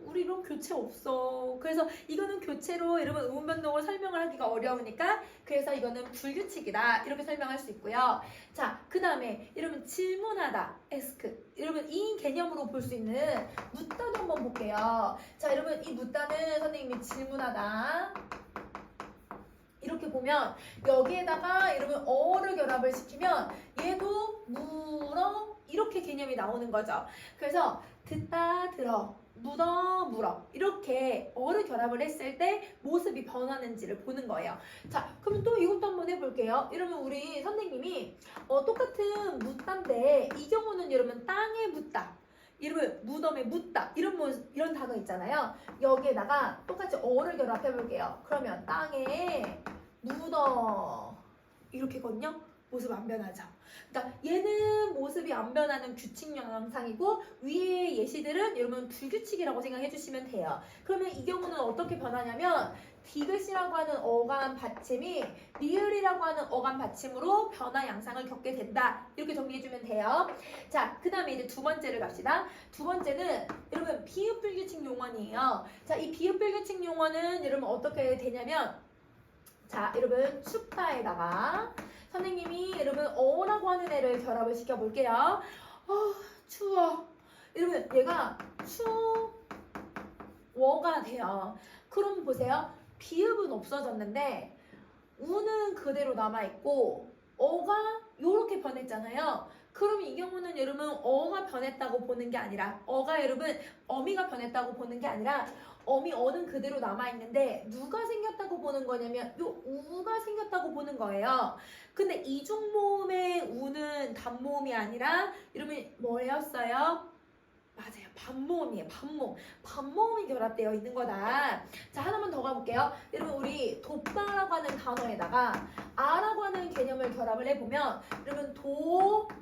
우리 이런 교체 없어. 그래서 이거는 교체로 여러분 의문 변동을 설명을 하기가 어려우니까 그래서 이거는 불규칙이다 이렇게 설명할 수 있고요. 자, 그 다음에 여러분 질문하다 에스크 여러분 이 개념으로 볼 수 있는 묻다도 한번 볼게요. 자, 여러분 이 묻다는 선생님이 질문하다 이렇게 보면 여기에다가 여러분 어를 결합을 시키면 얘도 물어 이렇게 개념이 나오는 거죠. 그래서 듣다 들어 묻어 물어 이렇게 어를 결합을 했을 때 모습이 변하는지를 보는 거예요. 자, 그럼 또 이것도 한번 해볼게요. 여러분 우리 선생님이 똑같은 묻다인데 이 경우는 여러분 땅에 묻다 여러분 무덤에 묻다 이런 단어 있잖아요. 여기에다가 똑같이 어를 결합해 볼게요. 그러면 땅에 묻어 이렇게거든요. 모습 안 변하죠. 그러니까 얘는 모습이 안 변하는 규칙 양상이고 위의 예시들은 여러분 불규칙이라고 생각해 주시면 돼요. 그러면 이 경우는 어떻게 변하냐면 디귿이라고 하는 어감 받침이 리을이라고 하는 어감 받침으로 변화 양상을 겪게 된다. 이렇게 정리해 주면 돼요. 자, 그 다음에 이제 두 번째를 갑시다. 두 번째는 여러분 비읍불규칙 용언이에요. 자, 이 비읍불규칙 용언은 여러분 어떻게 되냐면 자, 여러분 춥다에다가 선생님이 여러분 어라고 하는 애를 결합을 시켜볼게요. 추워. 여러분 얘가 추워가 돼요. 그럼 보세요. 비읍은 없어졌는데 우는 그대로 남아있고 어가 요렇게 변했잖아요. 그럼 이 경우는 여러분 어가 변했다고 보는 게 아니라 어가 여러분 어미가 변했다고 보는 게 아니라 어미 어는 그대로 남아있는데 누가 생겼다고 보는 거냐면 요 우가 생겼다고 보는 거예요. 근데 이중모음의 우는 단모음이 아니라 여러분 뭐였어요? 맞아요. 반모음이에요. 반모음. 반모음이 결합되어 있는 거다. 자, 하나만 더 가볼게요. 여러분 우리 돋다라고 하는 단어에다가 아라고 하는 개념을 결합을 해보면 여러분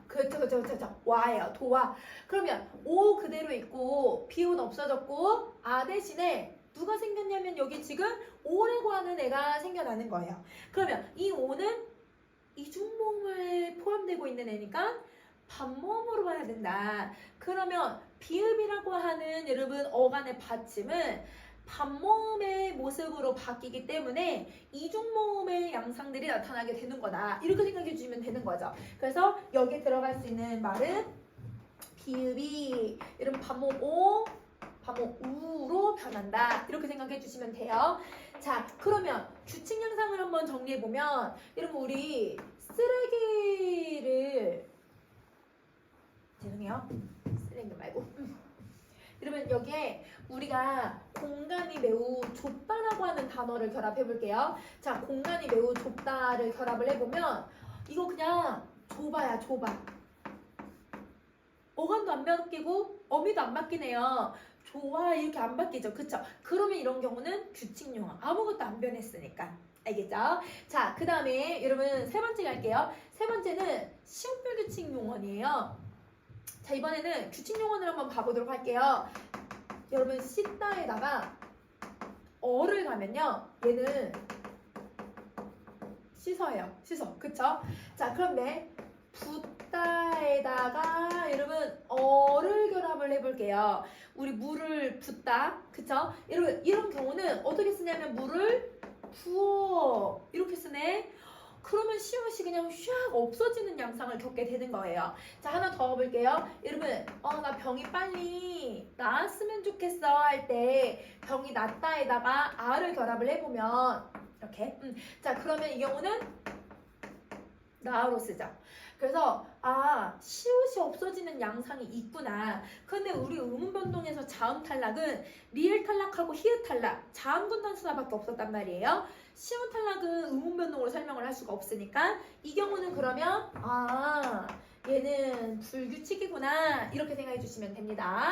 그렇죠. 와예요. 도와. 그러면 오 그대로 있고 비읍은 없어졌고 아 대신에 누가 생겼냐면 여기 지금 오라고 하는 애가 생겨나는 거예요. 그러면 이 오는 이중모음에 포함되고 있는 애니까 반모음으로 봐야 된다. 그러면 비읍이라고 하는 여러분 어간의 받침은 반모음의 모습으로 바뀌기 때문에 이중모음의 양상들이 나타나게 되는 거다. 이렇게 생각해 주시면 되는 거죠. 그래서 여기에 들어갈 수 있는 말은 비읍이 여러분 반모음 오, 반모음 우로 변한다. 이렇게 생각해 주시면 돼요. 자, 그러면 규칙 양상을 한번 정리해 보면 여러분 우리 쓰레기를 죄송해요. 쓰레기 말고. 여러분 여기에 우리가 공간이 매우 좁다라고 하는 단어를 결합해 볼게요. 자, 공간이 매우 좁다를 결합을 해보면 이거 그냥 좁아야 좁아. 어간도 안 바뀌고 어미도 안 바뀌네요. 좋아 이렇게 안 바뀌죠. 그쵸? 그러면 이런 경우는 규칙 용어 아무것도 안 변했으니까. 알겠죠? 자, 그 다음에 여러분 세 번째 갈게요. 세 번째는 시옷불규칙 용언이에요. 자, 이번에는 규칙 용언을 한번 봐보도록 할게요. 여러분 씻다에다가 어를 가면요. 얘는 씻어예요. 씻어. 그쵸? 자, 그런데 붓다에다가 여러분 어를 결합을 해볼게요. 우리 물을 붓다. 그쵸? 여러분 이런 경우는 어떻게 쓰냐면 물을 부어. 이렇게 쓰네. 그러면 시옷이 그냥 샥 없어지는 양상을 겪게 되는 거예요. 자, 하나 더 볼게요. 여러분, 나 병이 빨리 나았으면 좋겠어 할 때 병이 낫다에다가 아를 결합을 해보면 이렇게. 자, 그러면 이 경우는 나으로 쓰죠. 그래서 시옷이 없어지는 양상이 있구나. 근데 우리 음운 변동에서 자음 탈락은 리을 탈락하고 히읗 탈락, 자음 분단 순화밖에 없었단 말이에요. 시옷 탈락은 음운 변동으로 설명을 할 수가 없으니까 이 경우는 그러면 얘는 불규칙이구나 이렇게 생각해 주시면 됩니다.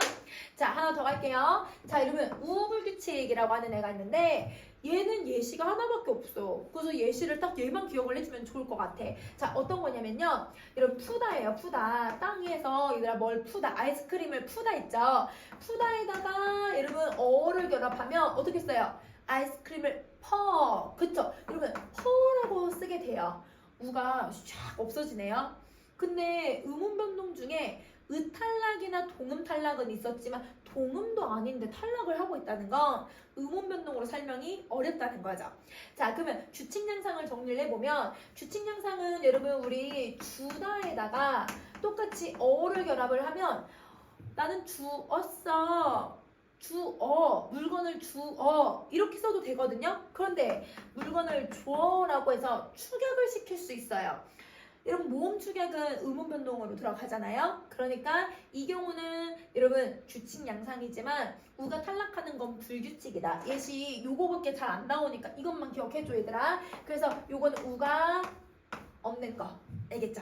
자, 하나 더 갈게요. 자, 여러분 우불규칙이라고 하는 애가 있는데 얘는 예시가 하나밖에 없어. 그래서 예시를 딱 얘만 기억을 해주면 좋을 것 같아. 자, 어떤 거냐면요. 여러분 푸다예요. 푸다. 땅 위에서 얘들아 뭘 푸다. 아이스크림을 푸다 있죠. 푸다에다가 여러분 어를 결합하면 어떻게 써요? 아이스크림을 퍼. 그쵸? 여러분 퍼라고 쓰게 돼요. 우가 샥 없어지네요. 근데 음운 변동 중에 의탈락이나 동음 탈락은 있었지만 동음도 아닌데 탈락을 하고 있다는 건 음운 변동으로 설명이 어렵다는 거죠. 자, 그러면 규칙 양상을 정리를 해보면 규칙 양상은 여러분 우리 주다에다가 똑같이 어를 결합을 하면 나는 주었어. 주어, 물건을 주어 이렇게 써도 되거든요. 그런데 물건을 주어라고 해서 축약을 시킬 수 있어요. 여러분 모음 축약은 음운 변동으로 들어가잖아요. 그러니까 이 경우는 여러분 규칙 양상이지만 우가 탈락하는 건 불규칙이다. 예시 요거밖에 잘 안 나오니까 이것만 기억해줘 얘들아. 그래서 요거는 우가 없는 거 알겠죠?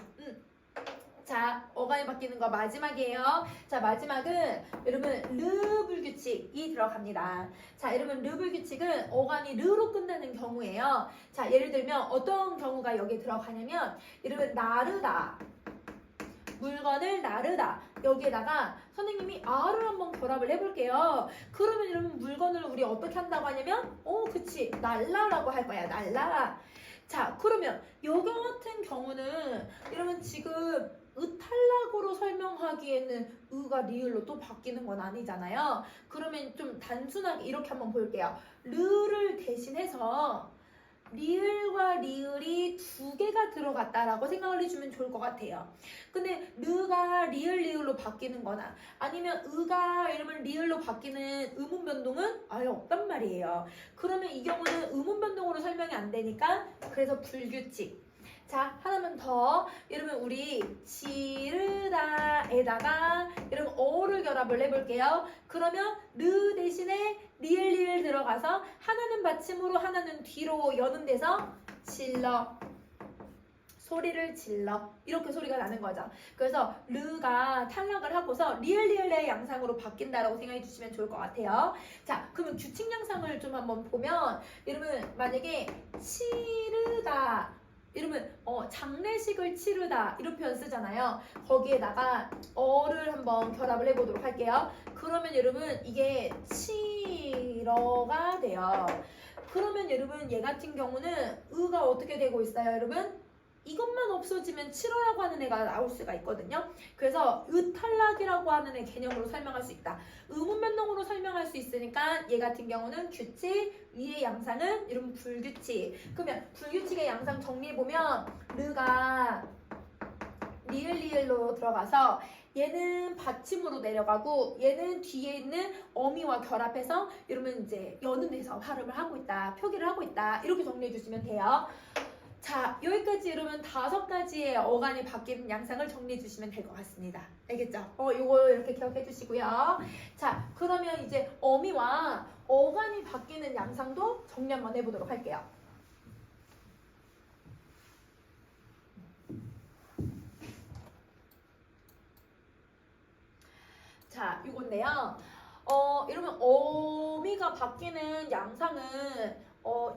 자, 어간이 바뀌는 거 마지막이에요. 자, 마지막은 여러분 르 불규칙이 들어갑니다. 자, 여러분 르 불규칙은 어간이 르로 끝나는 경우예요. 자, 예를 들면 어떤 경우가 여기에 들어가냐면 여러분 나르다, 물건을 나르다 여기에다가 선생님이 아를 한번 결합을 해볼게요. 그러면 여러분 물건을 우리 어떻게 한다고 하냐면 그치 날라라고 할 거야. 날라. 자, 그러면 여기 같은 경우는 여러분 지금 의탈락으로 설명하기에는 의가 리을로 또 바뀌는 건 아니잖아요. 그러면 좀 단순하게 이렇게 한번 볼게요. 르를 대신해서 리을과 리을이 두 개가 들어갔다라고 생각을 해주면 좋을 것 같아요. 근데 르가 리을로 바뀌는 거나 아니면 의가 이러면 리을로 바뀌는 음운 변동은 아예 없단 말이에요. 그러면 이 경우는 음운 변동으로 설명이 안 되니까 그래서 불규칙. 자, 하나만 더. 여러분 우리 지르다에다가 여러분 어를 결합을 해볼게요. 그러면 르 대신에 리을 들어가서 하나는 받침으로 하나는 뒤로 여는 데서 질러. 소리를 질러. 이렇게 소리가 나는 거죠. 그래서 르가 탈락을 하고서 리을의 양상으로 바뀐다라고 생각해 주시면 좋을 것 같아요. 자, 그러면 규칙 양상을 좀 한번 보면 여러분 만약에 치르다 여러분 장례식을 치르다 이런 표현 쓰잖아요. 거기에다가 어를 한번 결합을 해보도록 할게요. 그러면 여러분 이게 치러가 돼요. 그러면 여러분 얘 같은 경우는 의가 어떻게 되고 있어요 여러분? 이것만 없어지면 7호라고 하는 애가 나올 수가 있거든요. 그래서 의탈락이라고 하는 애 개념으로 설명할 수 있다. 음운 변동으로 설명할 수 있으니까 얘 같은 경우는 규칙, 위의 양상은 여러분 불규칙. 그러면 불규칙의 양상 정리해보면 르가 리을로 들어가서 얘는 받침으로 내려가고 얘는 뒤에 있는 어미와 결합해서 여러분 이제 여는 데서 발음을 하고 있다. 표기를 하고 있다. 이렇게 정리해 주시면 돼요. 자, 여기까지 이러면 5가지의 어간이 바뀌는 양상을 정리해 주시면 될 것 같습니다. 알겠죠? 요거 이렇게 기억해 주시고요. 자, 그러면 이제 어미와 어간이 바뀌는 양상도 정리 한번 해보도록 할게요. 자, 요건데요. 이러면 어미가 바뀌는 양상은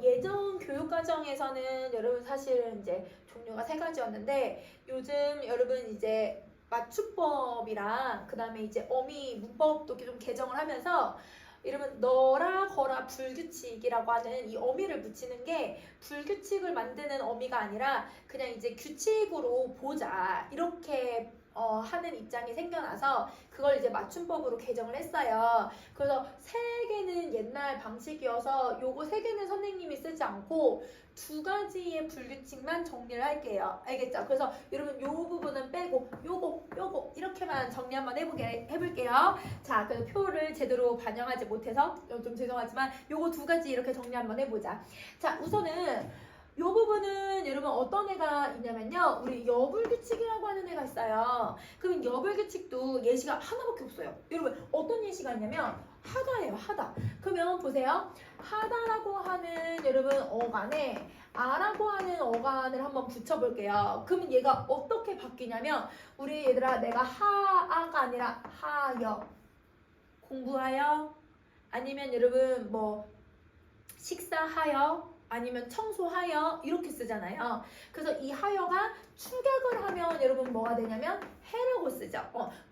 예전 교육과정에서는 여러분 사실은 이제 종류가 3가지였는데 요즘 여러분 이제 맞춤법이랑 그 다음에 이제 어미 문법도 좀 개정을 하면서 이러면 너라 거라 불규칙이라고 하는 이 어미를 붙이는 게 불규칙을 만드는 어미가 아니라 그냥 이제 규칙으로 보자 이렇게 하는 입장이 생겨나서 그걸 이제 맞춤법으로 개정을 했어요. 그래서 세 개는 옛날 방식이어서 요거 세 개는 선생님이 쓰지 않고 두 가지의 불규칙만 정리를 할게요. 알겠죠? 그래서 여러분 요 부분은 빼고 요거 이렇게만 정리 한번 해볼게요. 자, 그 표를 제대로 반영하지 못해서 좀 죄송하지만 요거 두 가지 이렇게 정리 한번 해보자. 자, 우선은 요 부분은 여러분 어떤 애가 있냐면요. 우리 여불규칙이라고 하는 애가 있어요. 그럼 여불규칙도 예시가 하나밖에 없어요. 여러분 어떤 예시가 있냐면 하다예요. 하다. 그러면 보세요. 하다라고 하는 여러분 어간에 아라고 하는 어간을 한번 붙여볼게요. 그러면 얘가 어떻게 바뀌냐면 우리 얘들아 내가 하아가 아니라 하여 공부하여 아니면 여러분 뭐 식사하여 아니면 청소하여 이렇게 쓰잖아요. 그래서 이 하여가 축약을 하면 여러분 뭐가 되냐면 해라고 쓰죠.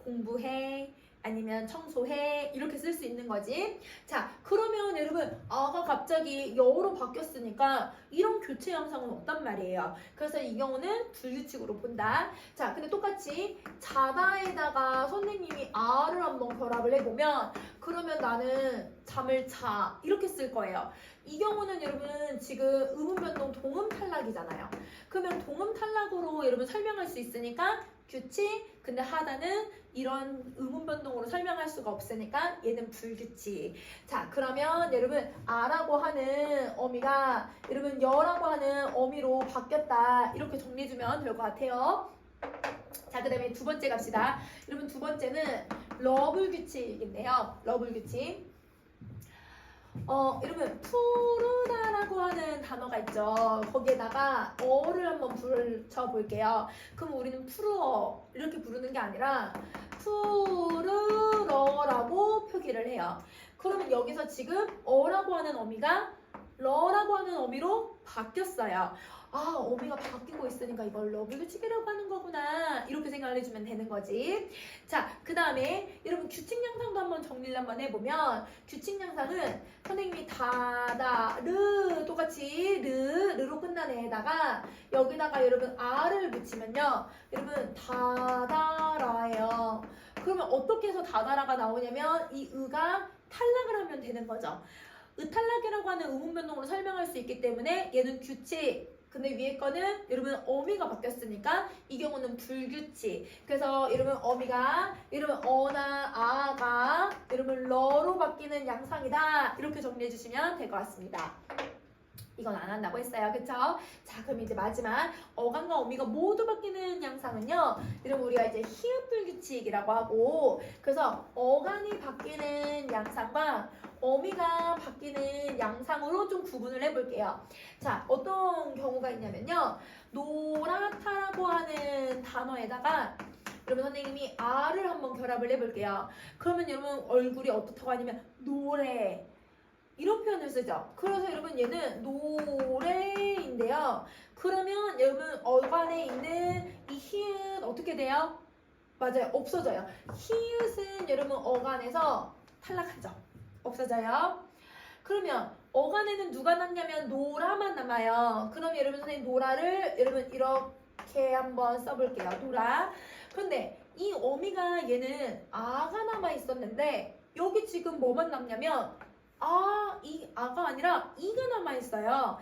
공부해 아니면 청소해 이렇게 쓸 수 있는 거지. 자, 그러면 여러분 아가 갑자기 여로 바뀌었으니까 이런 교체 양상은 없단 말이에요. 그래서 이 경우는 불규칙으로 본다. 자, 근데 똑같이 자다에다가 선생님이 아를 한번 결합을 해보면 그러면 나는 잠을 자 이렇게 쓸 거예요. 이 경우는 여러분 지금 의문 변동 동음 탈락이잖아요. 그러면 동음 탈락으로 여러분 설명할 수 있으니까 규칙, 근데 하다는 이런 의문 변동으로 설명할 수가 없으니까 얘는 불규칙. 자, 그러면 여러분 아라고 하는 어미가 여러분 여라고 하는 어미로 바뀌었다 이렇게 정리해주면 될 것 같아요. 자, 그 다음에 두 번째 갑시다. 여러분 두 번째는 러블규칙인데요. 러블규칙. 여러분 푸르다라고 하는 단어가 있죠. 거기에다가 어를 한번 붙여볼게요. 그럼 우리는 푸르어 이렇게 부르는 게 아니라 푸르러라고 표기를 해요. 그러면 여기서 지금 어라고 하는 어미가 러라고 하는 어미로 바뀌었어요. 아, 어미가 바뀌고 있으니까 이걸 러블규칙이라고 하는 거구나 이렇게 생각을 해주면 되는 거지. 자, 그 다음에 여러분 규칙 양상도 한번 정리를 한번 해보면 규칙 양상은 선생님이 다다 르 똑같이 르로 끝난 애에다가 여기다가 여러분 아를 붙이면요 여러분 다다라예요. 그러면 어떻게 해서 다다라가 나오냐면 이 의가 탈락을 하면 되는 거죠. 의탈락이라고 하는 의문 변동으로 설명할 수 있기 때문에 얘는 규칙. 근데 위에 거는 여러분 어미가 바뀌었으니까 이 경우는 불규칙. 그래서 여러분 어미가 여러분 어나 아가 여러분 러로 바뀌는 양상이다. 이렇게 정리해 주시면 될 것 같습니다. 이건 안 한다고 했어요. 그쵸? 자, 그럼 이제 마지막 어간과 어미가 모두 바뀌는 양상은요. 여러분 우리가 이제 히읗 불규칙이라고 하고 그래서 어간이 바뀌는 양상과 어미가 바뀌는 양상으로 좀 구분을 해볼게요. 자, 어떤 경우가 있냐면요. 노랗다라고 하는 단어에다가 여러분 선생님이 아를 한번 결합을 해볼게요. 그러면 여러분 얼굴이 어떻다고 하냐면 노래 이런 표현을 쓰죠. 그래서 여러분 얘는 노래인데요. 그러면 여러분 어간에 있는 이 히읗 어떻게 돼요? 맞아요. 없어져요. 히읗은 여러분 어간에서 탈락하죠. 없어져요. 그러면 어간에는 누가 남냐면 노라만 남아요. 그럼 여러분 선생님 노라를 여러분 이렇게 한번 써볼게요. 노라. 그런데 이 어미가 얘는 아가 남아 있었는데 여기 지금 뭐만 남냐면 이 아가 아니라 이가 남아있어요.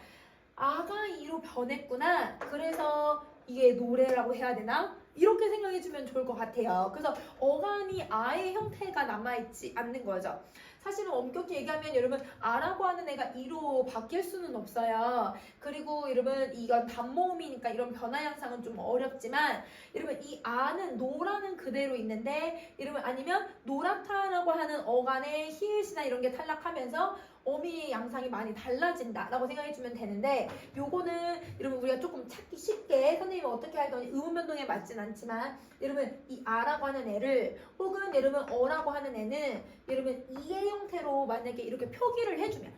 아가 이로 변했구나. 그래서 이게 노래라고 해야 되나? 이렇게 생각해주면 좋을 것 같아요. 그래서 어간이 아의 형태가 남아있지 않는 거죠. 사실은 엄격히 얘기하면 여러분 아라고 하는 애가 이로 바뀔 수는 없어요. 그리고 여러분 이건 단모음이니까 이런 변화 양상은 좀 어렵지만 여러분 이 아는 노라는 그대로 있는데 여러분 아니면 노랗다라고 하는 어간의 히읗이나 이런 게 탈락하면서 어미의 양상이 많이 달라진다라고 생각해주면 되는데 요거는 여러분 우리가 조금 찾기 쉽게 선생님이 어떻게 하더니 의문 변동에 맞진 않지만 여러분 이 아라고 하는 애를 혹은 여러분 어라고 하는 애는 여러분 이의 형태로 만약에 이렇게 표기를 해주면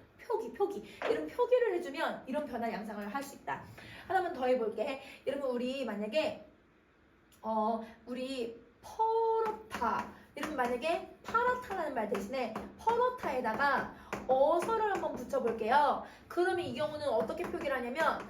표기 이런 표기를 해주면 이런 변화 양상을 할 수 있다. 하나만 더 해볼게. 여러분 우리 만약에 우리 퍼렇다. 이러면 만약에 파랗다라는 말 대신에 퍼렇다에다가 어서를 한번 붙여볼게요. 그러면 이 경우는 어떻게 표기를 하냐면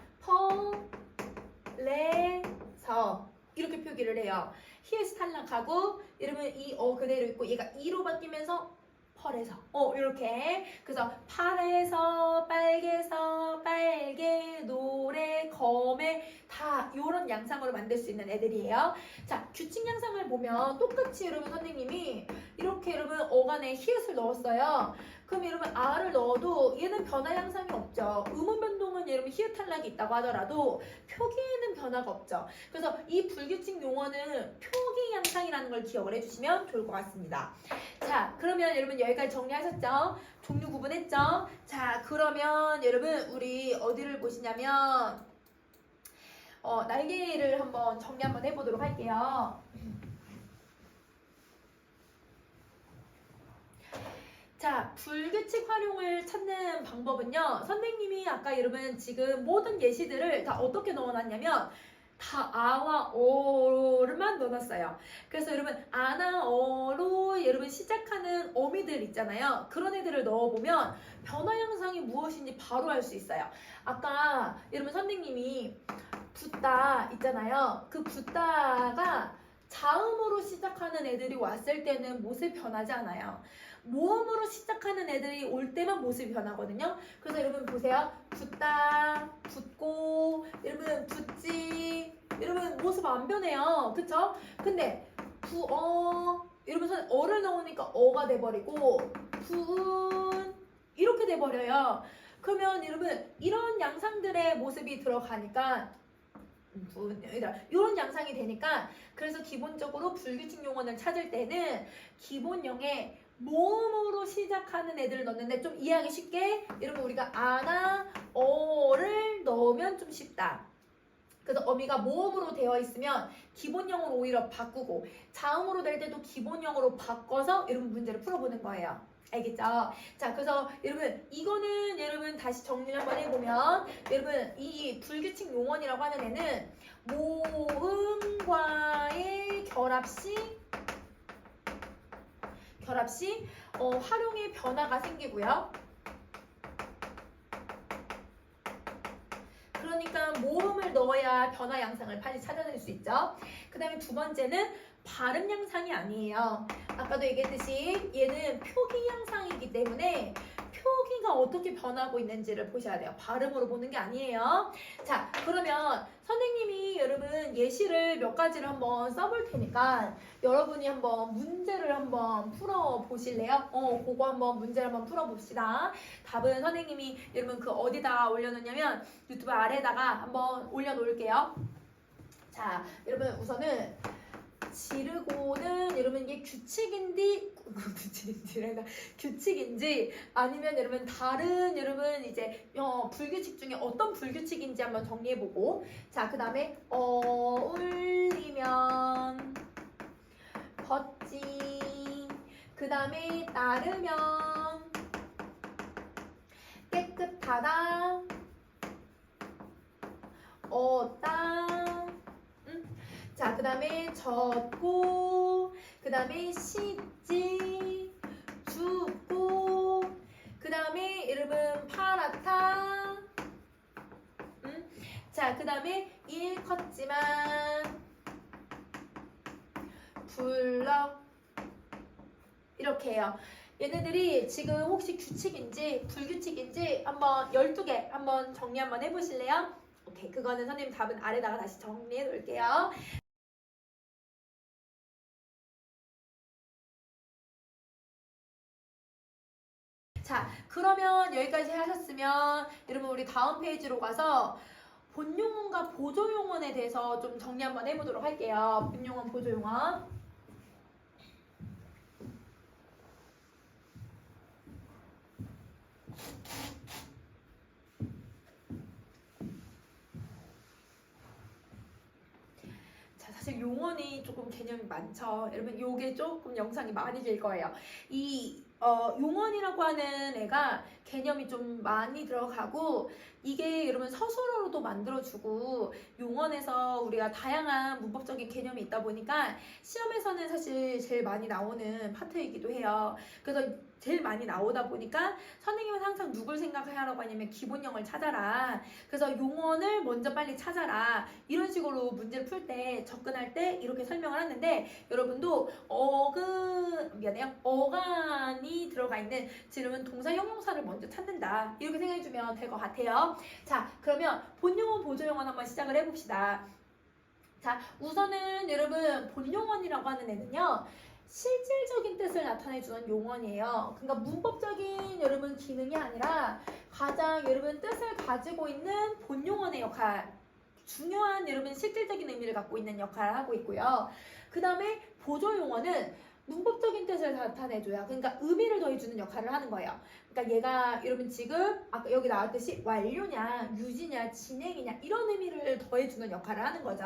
퍼레서 이렇게 표기를 해요. 히읗 탈락하고 이러면 이 그대로 있고 얘가 이로 바뀌면서 펄에서 이렇게 그래서 파래서 빨개서 빨개 노래 검에 다 이런 양상으로 만들 수 있는 애들이에요. 자, 규칙 양상을 보면 똑같이 여러분 선생님이 이렇게 여러분 어간에 히읗을 넣었어요. 그럼 여러분 아를 넣어도 얘는 변화 양상이 없죠. 음운 변동은 여러분 히읗 탈락이 있다고 하더라도 표기에는 변화가 없죠. 그래서 이 불규칙 용어는 표기 양상이라는 걸 기억을 해주시면 좋을 것 같습니다. 자, 그러면 여러분 여기까지 정리하셨죠? 종류 구분했죠? 자, 그러면 여러분 우리 어디를 보시냐면 날개를 한번 정리 한번 해보도록 할게요. 자, 불규칙 활용을 찾는 방법은요. 선생님이 아까 여러분 지금 모든 예시들을 다 어떻게 넣어놨냐면 다 아와 어로만 넣어놨어요. 그래서 여러분 아나 어로 여러분 시작하는 어미들 있잖아요. 그런 애들을 넣어보면 변화 양상이 무엇인지 바로 알 수 있어요. 아까 여러분 선생님이 붓다 있잖아요. 그 붓다가 자음으로 시작하는 애들이 왔을 때는 모습이 변하지 않아요. 모음으로 시작하는 애들이 올 때만 모습이 변하거든요. 그래서 여러분 보세요. 붓다, 붓고, 여러분 붓지, 여러분 모습 안 변해요. 그쵸? 근데 여러분 어를 넣으니까 어가 돼버리고 부은 이렇게 돼버려요. 그러면 여러분 이런 양상들의 모습이 들어가니까 이런 양상이 되니까 그래서 기본적으로 불규칙 용어를 찾을 때는 기본형에 모음으로 시작하는 애들을 넣는데 좀 이해하기 쉽게 여러분 우리가 아나 어를 넣으면 좀 쉽다. 그래서 어미가 모음으로 되어 있으면 기본형으로 오히려 바꾸고 자음으로 될 때도 기본형으로 바꿔서 여러분 문제를 풀어보는 거예요. 알겠죠? 자, 그래서 여러분 이거는 여러분 다시 정리를 한번 해보면 여러분 이 불규칙 용언이라고 하는 애는 모음과의 결합시 활용의 변화가 생기고요. 그러니까 모음을 넣어야 변화 양상을 빨리 찾아낼 수 있죠. 그 다음에 두 번째는 발음 양상이 아니에요. 아까도 얘기했듯이 얘는 표기 양상이기 때문에 표기가 어떻게 변하고 있는지를 보셔야 돼요. 발음으로 보는 게 아니에요. 자, 그러면 선생님이 여러분 예시를 몇 가지를 한번 써볼 테니까 여러분이 한번 문제를 한번 풀어보실래요? 그거 한번 문제를 한번 풀어봅시다. 답은 선생님이 여러분 그 어디다 올려놓냐면 유튜브 아래다가 한번 올려놓을게요. 자, 여러분 우선은 지르고는 여러분 이게 규칙인지 아니면 여러분 다른 여러분 이제 불규칙 중에 어떤 불규칙인지 한번 정리해보고 자, 그 다음에 울리면 벗지 그 다음에 따르면 깨끗하다 어따 자, 그 다음에 젖고, 그 다음에 씻지, 줍고, 그 다음에 여러분 파랗다. 자, 그 다음에 일컸지만 불러 이렇게 해요. 얘네들이 지금 혹시 규칙인지 불규칙인지 한번 12개 한번 정리 한번 해보실래요? 오케이, 그거는 선생님 답은 아래다가 다시 정리해 놓을게요. 자, 그러면 여기까지 하셨으면 여러분 우리 다음 페이지로 가서 본용어과 보조용어에 대해서 좀 정리 한번 해보도록 할게요. 본용어, 보조용어. 자, 사실 용어는 조금 개념이 많죠. 여러분 요게 조금 영상이 많이 길 거예요. 이 용언이라고 하는 애가 개념이 좀 많이 들어가고 이게 여러분 서술어로도 만들어주고 용언에서 우리가 다양한 문법적인 개념이 있다 보니까 시험에서는 사실 제일 많이 나오는 파트이기도 해요. 그래서 제일 많이 나오다 보니까 선생님은 항상 누굴 생각하라고 하냐면 기본형을 찾아라. 그래서 용언을 먼저 빨리 찾아라. 이런 식으로 문제를 풀 때 접근할 때 이렇게 설명을 하는데 여러분도 어간이 들어가 있는 지금은 동사 형용사를 먼저 찾는다. 이렇게 생각해주면 될 것 같아요. 자, 그러면 본용언 보조용언 한번 시작을 해봅시다. 자, 우선은 여러분 본용언이라고 하는 애는요. 실질적인 뜻을 나타내주는 용언이에요. 그러니까 문법적인 여러분 기능이 아니라 가장 여러분 뜻을 가지고 있는 본용언의 역할, 중요한 여러분 실질적인 의미를 갖고 있는 역할을 하고 있고요. 그 다음에 보조용언은 문법적인 뜻을 나타내줘요. 그러니까 의미를 더해주는 역할을 하는 거예요. 그러니까 얘가 여러분 지금 아까 여기 나왔듯이 완료냐, 유지냐, 진행이냐 이런 의미를 더해주는 역할을 하는 거죠.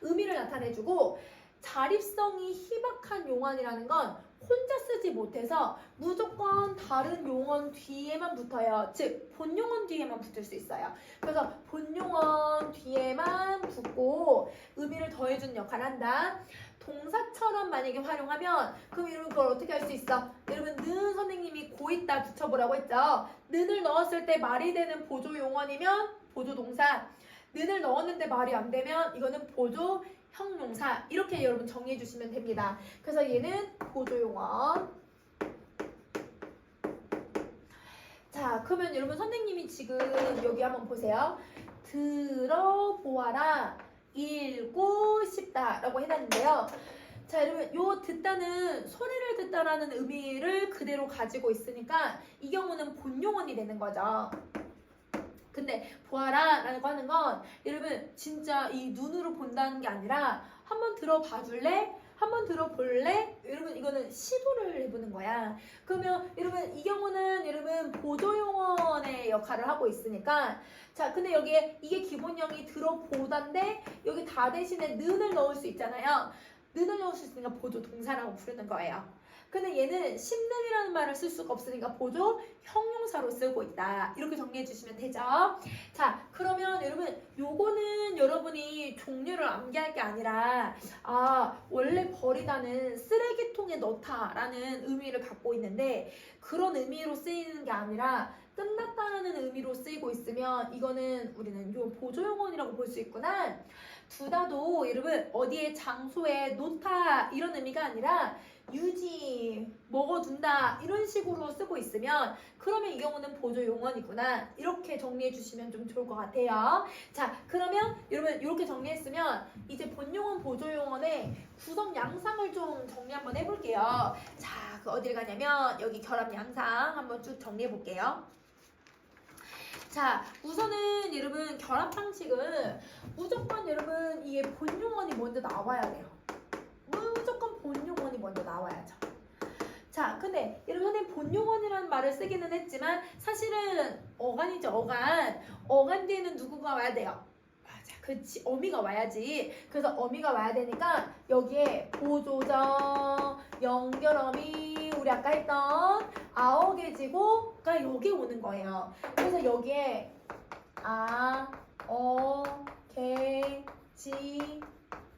의미를 나타내주고 자립성이 희박한 용언이라는 건 혼자 쓰지 못해서 무조건 다른 용언 뒤에만 붙어요. 즉 본용언 뒤에만 붙을 수 있어요. 그래서 본용언 뒤에만 붙고 의미를 더해주는 역할을 한다. 동사처럼 만약에 활용하면 그럼 여러분 그걸 어떻게 할 수 있어? 여러분 는 선생님이 고있다 붙여보라고 했죠. 는을 넣었을 때 말이 되는 보조용언이면 보조동사, 는을 넣었는데 말이 안 되면 이거는 보조 형용사 이렇게 여러분 정리해 주시면 됩니다. 그래서 얘는 보조용언. 자, 그러면 여러분 선생님이 지금 여기 한번 보세요. 들어보아라, 읽고 싶다라고 해놨는데요. 자, 여러분 요 듣다는 소리를 듣다라는 의미를 그대로 가지고 있으니까 이 경우는 본용언이 되는 거죠. 근데 보아라 라고 하는 건 여러분 진짜 이 눈으로 본다는 게 아니라 한번 들어봐 줄래? 한번 들어볼래? 여러분 이거는 시도를 해보는 거야. 그러면 여러분 이 경우는 여러분 보조용언의 역할을 하고 있으니까 자 근데 여기에 이게 기본형이 들어보단데 여기 다 대신에 는을 넣을 수 있잖아요. 는을 넣을 수 있으니까 보조동사라고 부르는 거예요. 근데 얘는 심는이라는 말을 쓸 수가 없으니까 보조 형용사로 쓰고 있다. 이렇게 정리해 주시면 되죠. 자, 그러면 여러분 요거는 여러분이 종류를 암기할 게 아니라 원래 버리다는 쓰레기통에 넣다라는 의미를 갖고 있는데 그런 의미로 쓰이는 게 아니라 끝났다라는 의미로 쓰이고 있으면 이거는 우리는 요 보조용언이라고 볼 수 있구나. 두다도 여러분 어디에 장소에 놓다 이런 의미가 아니라 유지, 먹어둔다 이런 식으로 쓰고 있으면 그러면 이 경우는 보조용언이구나 이렇게 정리해 주시면 좀 좋을 것 같아요. 자, 그러면 여러분 이렇게 정리했으면 이제 본용언, 보조용언의 구성 양상을 좀 정리 한번 해볼게요. 자, 그 어딜 가냐면 여기 결합 양상 한번 쭉 정리해 볼게요. 자, 우선은 여러분 결합 방식은 무조건 여러분 이게 본용언이 먼저 나와야 돼요. 무조건 본용언이 먼저 나와야죠. 자, 근데 여러분 선생님 본용언이라는 말을 쓰기는 했지만 사실은 어간이죠. 어간 뒤에는 누구가 와야 돼요? 맞아, 그치, 어미가 와야지. 그래서 어미가 와야 되니까 여기에 보조적 연결어미 우리 아까 했던 아어개지고가 여기 오는 거예요. 그래서 여기에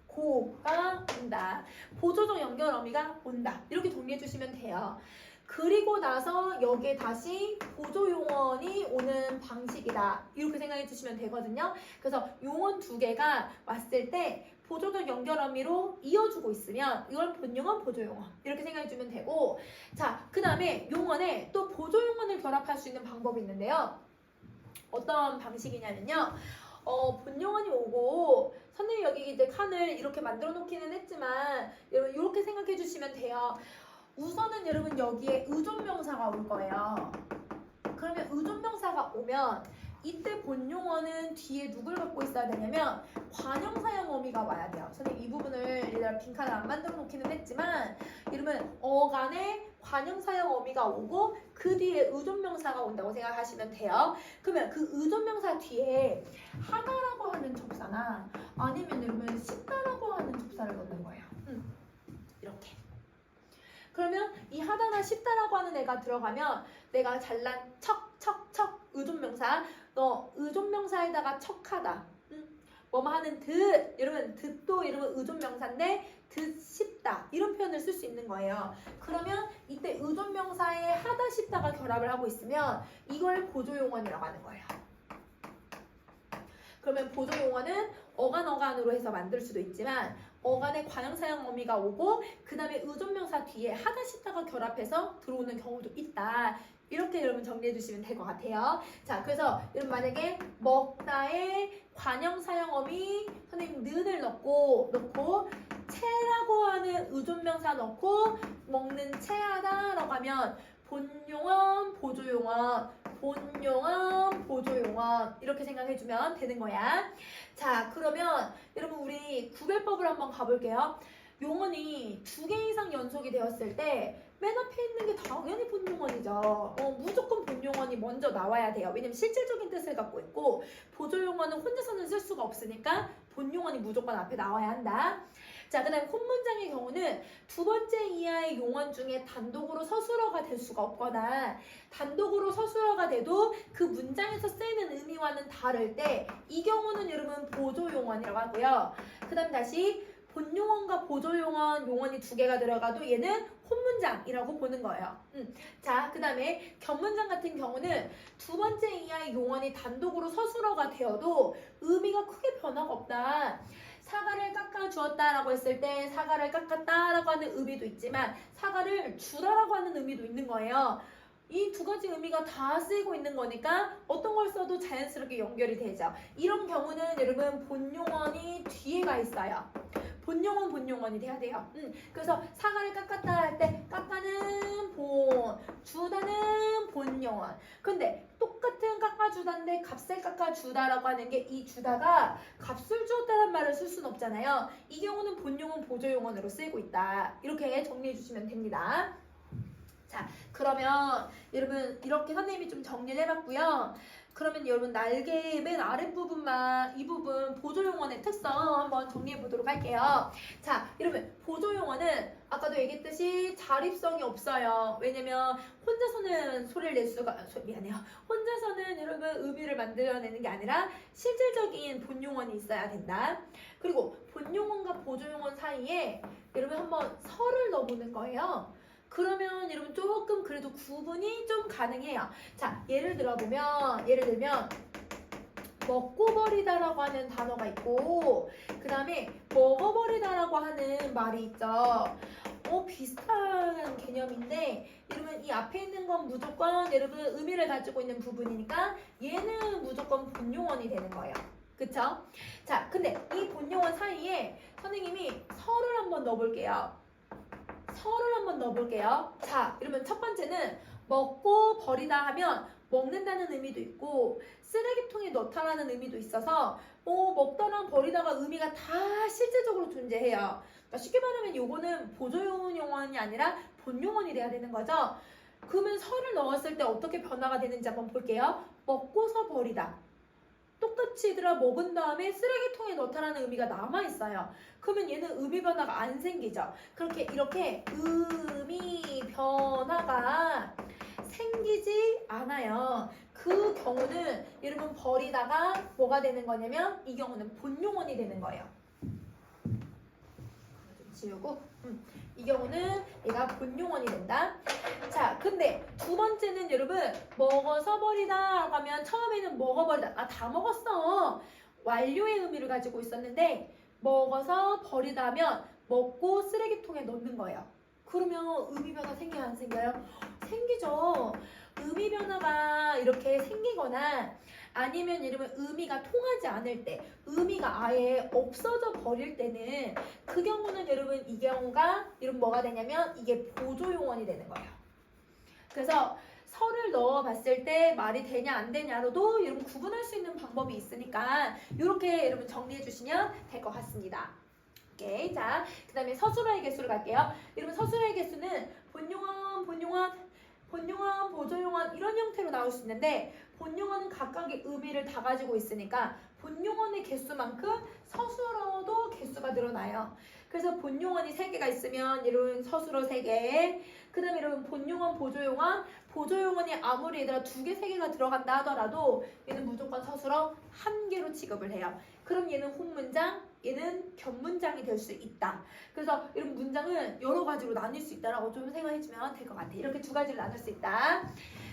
고가 온다. 보조적 연결 어미가 온다. 이렇게 정리해 주시면 돼요. 그리고 나서 여기에 다시 보조용언이 오는 방식이다. 이렇게 생각해 주시면 되거든요. 그래서 용언 두 개가 왔을 때 보조적 연결 어미로 이어주고 있으면 이걸 본용언, 보조용언 이렇게 생각해 주면 되고 자, 그 다음에 용언에 또 보조용언을 결합할 수 있는 방법이 있는데요. 어떤 방식이냐면요. 본용언이 오고 선생님이 여기 이제 칸을 이렇게 만들어 놓기는 했지만 여러분 이렇게 생각해 주시면 돼요. 우선은 여러분 여기에 의존명사가 올 거예요. 그러면 의존명사가 오면 이때 본용어는 뒤에 누굴 갖고 있어야 되냐면 관형사형 어미가 와야 돼요. 선생님 이 부분을 얘들아 빈칸을 안 만들어 놓기는 했지만 이러면 어간에 관형사형 어미가 오고 그 뒤에 의존명사가 온다고 생각하시면 돼요. 그러면 그 의존명사 뒤에 하다라고 하는 접사나 아니면 여러분 씹다라고 하는 접사를 넣는 거예요. 이렇게. 그러면 이 하다나 씹다라고 하는 애가 들어가면 내가 잘난 척 의존명사. 너 의존명사에다가 척하다. 뭐뭐 하는 듯. 여러분 듯도 여러분 의존명사인데 듣싶다 이런 표현을 쓸 수 있는 거예요. 그러면 이때 의존명사에 하다 싶다가 결합을 하고 있으면 이걸 보조용언이라고 하는 거예요. 그러면 보조용언은 어간어간으로 해서 만들 수도 있지만 어간에 과형사형 어미가 오고 그 다음에 의존명사 뒤에 하다 싶다가 결합해서 들어오는 경우도 있다. 이렇게 여러분 정리해 주시면 될 것 같아요. 자, 그래서 여러분 만약에 먹다에 관형사형 어미 선생님 는을 넣고 채라고 하는 의존명사 넣고 먹는 채하다라고 하면 본용언, 보조용언, 본용언, 보조용언 이렇게 생각해주면 되는 거야. 자, 그러면 여러분 우리 구별법을 한번 가볼게요. 용언이 2개 이상 연속이 되었을 때 맨 앞에 있는 게 당연히 본용언이죠. 무조건 본용언이 먼저 나와야 돼요. 왜냐면 실질적인 뜻을 갖고 있고 보조용언은 혼자서는 쓸 수가 없으니까 본용언이 무조건 앞에 나와야 한다. 자, 그 다음 콧문장의 경우는 2번째 이하의 용언 중에 단독으로 서술어가 될 수가 없거나 단독으로 서술어가 돼도 그 문장에서 쓰이는 의미와는 다를 때 이 경우는 여러분 보조용언이라고 하고요. 그 다음 다시 본용언과 보조용언 용언이 2개가 들어가도 얘는 혼문장이라고 보는 거예요. 자, 그 다음에 겹문장 같은 경우는 2번째 이하의 용언이 단독으로 서술어가 되어도 의미가 크게 변화가 없다. 사과를 깎아주었다라고 했을 때 사과를 깎았다라고 하는 의미도 있지만 사과를 주다라고 하는 의미도 있는 거예요. 이 2가지 의미가 다 쓰이고 있는 거니까 어떤 걸 써도 자연스럽게 연결이 되죠. 이런 경우는 여러분 본용언이 뒤에 가 있어요. 본용언이 돼야 돼요. 그래서 사과를 깎았다 할 때 깎아는 본, 주다는 본용언. 근데 똑같은 깎아주다인데 값을 깎아주다라고 하는 게 이 주다가 값을 주었다는 말을 쓸 수는 없잖아요. 이 경우는 본용언, 보조용언으로 쓰이고 있다. 이렇게 정리해 주시면 됩니다. 자, 그러면 여러분 이렇게 선생님이 좀 정리를 해봤고요. 그러면 여러분 날개의 맨 아랫부분만 이 부분 보조용언의 특성 한번 정리해 보도록 할게요. 자, 여러분 보조용언은 아까도 얘기했듯이 자립성이 없어요. 왜냐면 혼자서는 소리를 낼 수가 미안해요. 혼자서는 여러분 의미를 만들어내는 게 아니라 실질적인 본용언이 있어야 된다. 그리고 본용언과 보조용언 사이에 여러분 한번 설을 넣어보는 거예요. 그러면 여러분 조금 그래도 구분이 좀 가능해요. 자, 예를 들면 먹고 버리다라고 하는 단어가 있고 그 다음에 먹어버리다라고 하는 말이 있죠. 비슷한 개념인데 여러분 이 앞에 있는 건 무조건 여러분 의미를 가지고 있는 부분이니까 얘는 무조건 본용언이 되는 거예요. 그쵸? 자, 근데 이 본용언 사이에 선생님이 설을 한번 넣어볼게요. 자, 그러면 첫 번째는 먹고 버리다 하면 먹는다는 의미도 있고 쓰레기통에 넣다라는 의미도 있어서 먹다랑 버리다가 의미가 다 실질적으로 존재해요. 그러니까 쉽게 말하면 요거는 보조용언이 아니라 본용언이 돼야 되는 거죠. 그러면 설을 넣었을 때 어떻게 변화가 되는지 한번 볼게요. 먹고서 버리다. 똑같이 얘들아 먹은 다음에 쓰레기통에 넣다라는 의미가 남아있어요. 그러면 얘는 의미 변화가 안 생기죠. 이렇게 의미 변화가 생기지 않아요. 그 경우는 여러분 버리다가 뭐가 되는 거냐면 이 경우는 본용언이 되는 거예요. 좀 지우고 이 경우는 얘가 본용언이 된다. 자, 근데 2번째는 여러분 먹어서 버리다 하면 처음에는 먹어버리다 다 먹었어 완료의 의미를 가지고 있었는데 먹어서 버리다 하면 먹고 쓰레기통에 넣는 거예요. 그러면 의미 변화 생겨요 안 생겨요? 생기죠. 의미 변화가 이렇게 생기거나 아니면 이러면 의미가 통하지 않을 때 의미가 아예 없어져 버릴 때는 그 경우는 여러분 이 경우가 여러분 뭐가 되냐면 이게 보조용언이 되는 거예요. 그래서 설을 넣어 봤을 때 말이 되냐 안 되냐로도 여러분 구분할 수 있는 방법이 있으니까 이렇게 여러분 정리해 주시면 될 것 같습니다. 오케이. 자, 그 다음에 서술어의 개수를 갈게요. 여러분 서술어의 개수는 본용언, 보조용언 이런 형태로 나올 수 있는데 본용언은 각각의 의미를 다 가지고 있으니까 본용어의 개수만큼 서술어도 개수가 늘어나요. 그래서 본용어이 3개가 있으면 이런 서술어 3개, 그 다음에 여러분 본용어, 보조용어이 아무리 얘들아 2개, 3개가 들어간다 하더라도 얘는 무조건 서술어 1개로 취급을 해요. 그럼 얘는 혼문장, 얘는 겹문장이 될 수 있다. 그래서 이런 문장은 여러 가지로 나눌 수 있다라고 좀 생각해주면 될 것 같아요. 이렇게 2가지로 나눌 수 있다.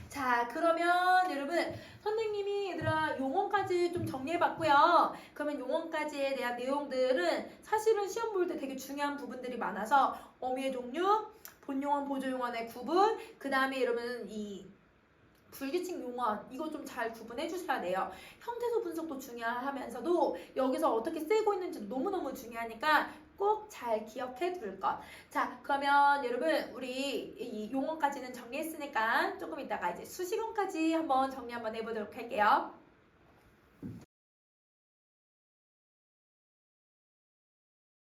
자, 그러면 여러분 선생님이 얘들아 용어까지 좀 정리해봤고요. 그러면 용어까지에 대한 내용들은 사실은 시험 볼 때 되게 중요한 부분들이 많아서 어미의 종류, 본용어, 보조용어의 구분, 그 다음에 여러분 이 불규칙 용어 이거 좀 잘 구분해 주셔야 돼요. 형태소 분석도 중요하면서도 여기서 어떻게 쓰이고 있는지도 너무너무 중요하니까 꼭 잘 기억해 둘 것. 자, 그러면 여러분 우리 이 용어까지는 정리했으니까 조금 이따가 이제 수식어까지 한번 정리 한번 해보도록 할게요.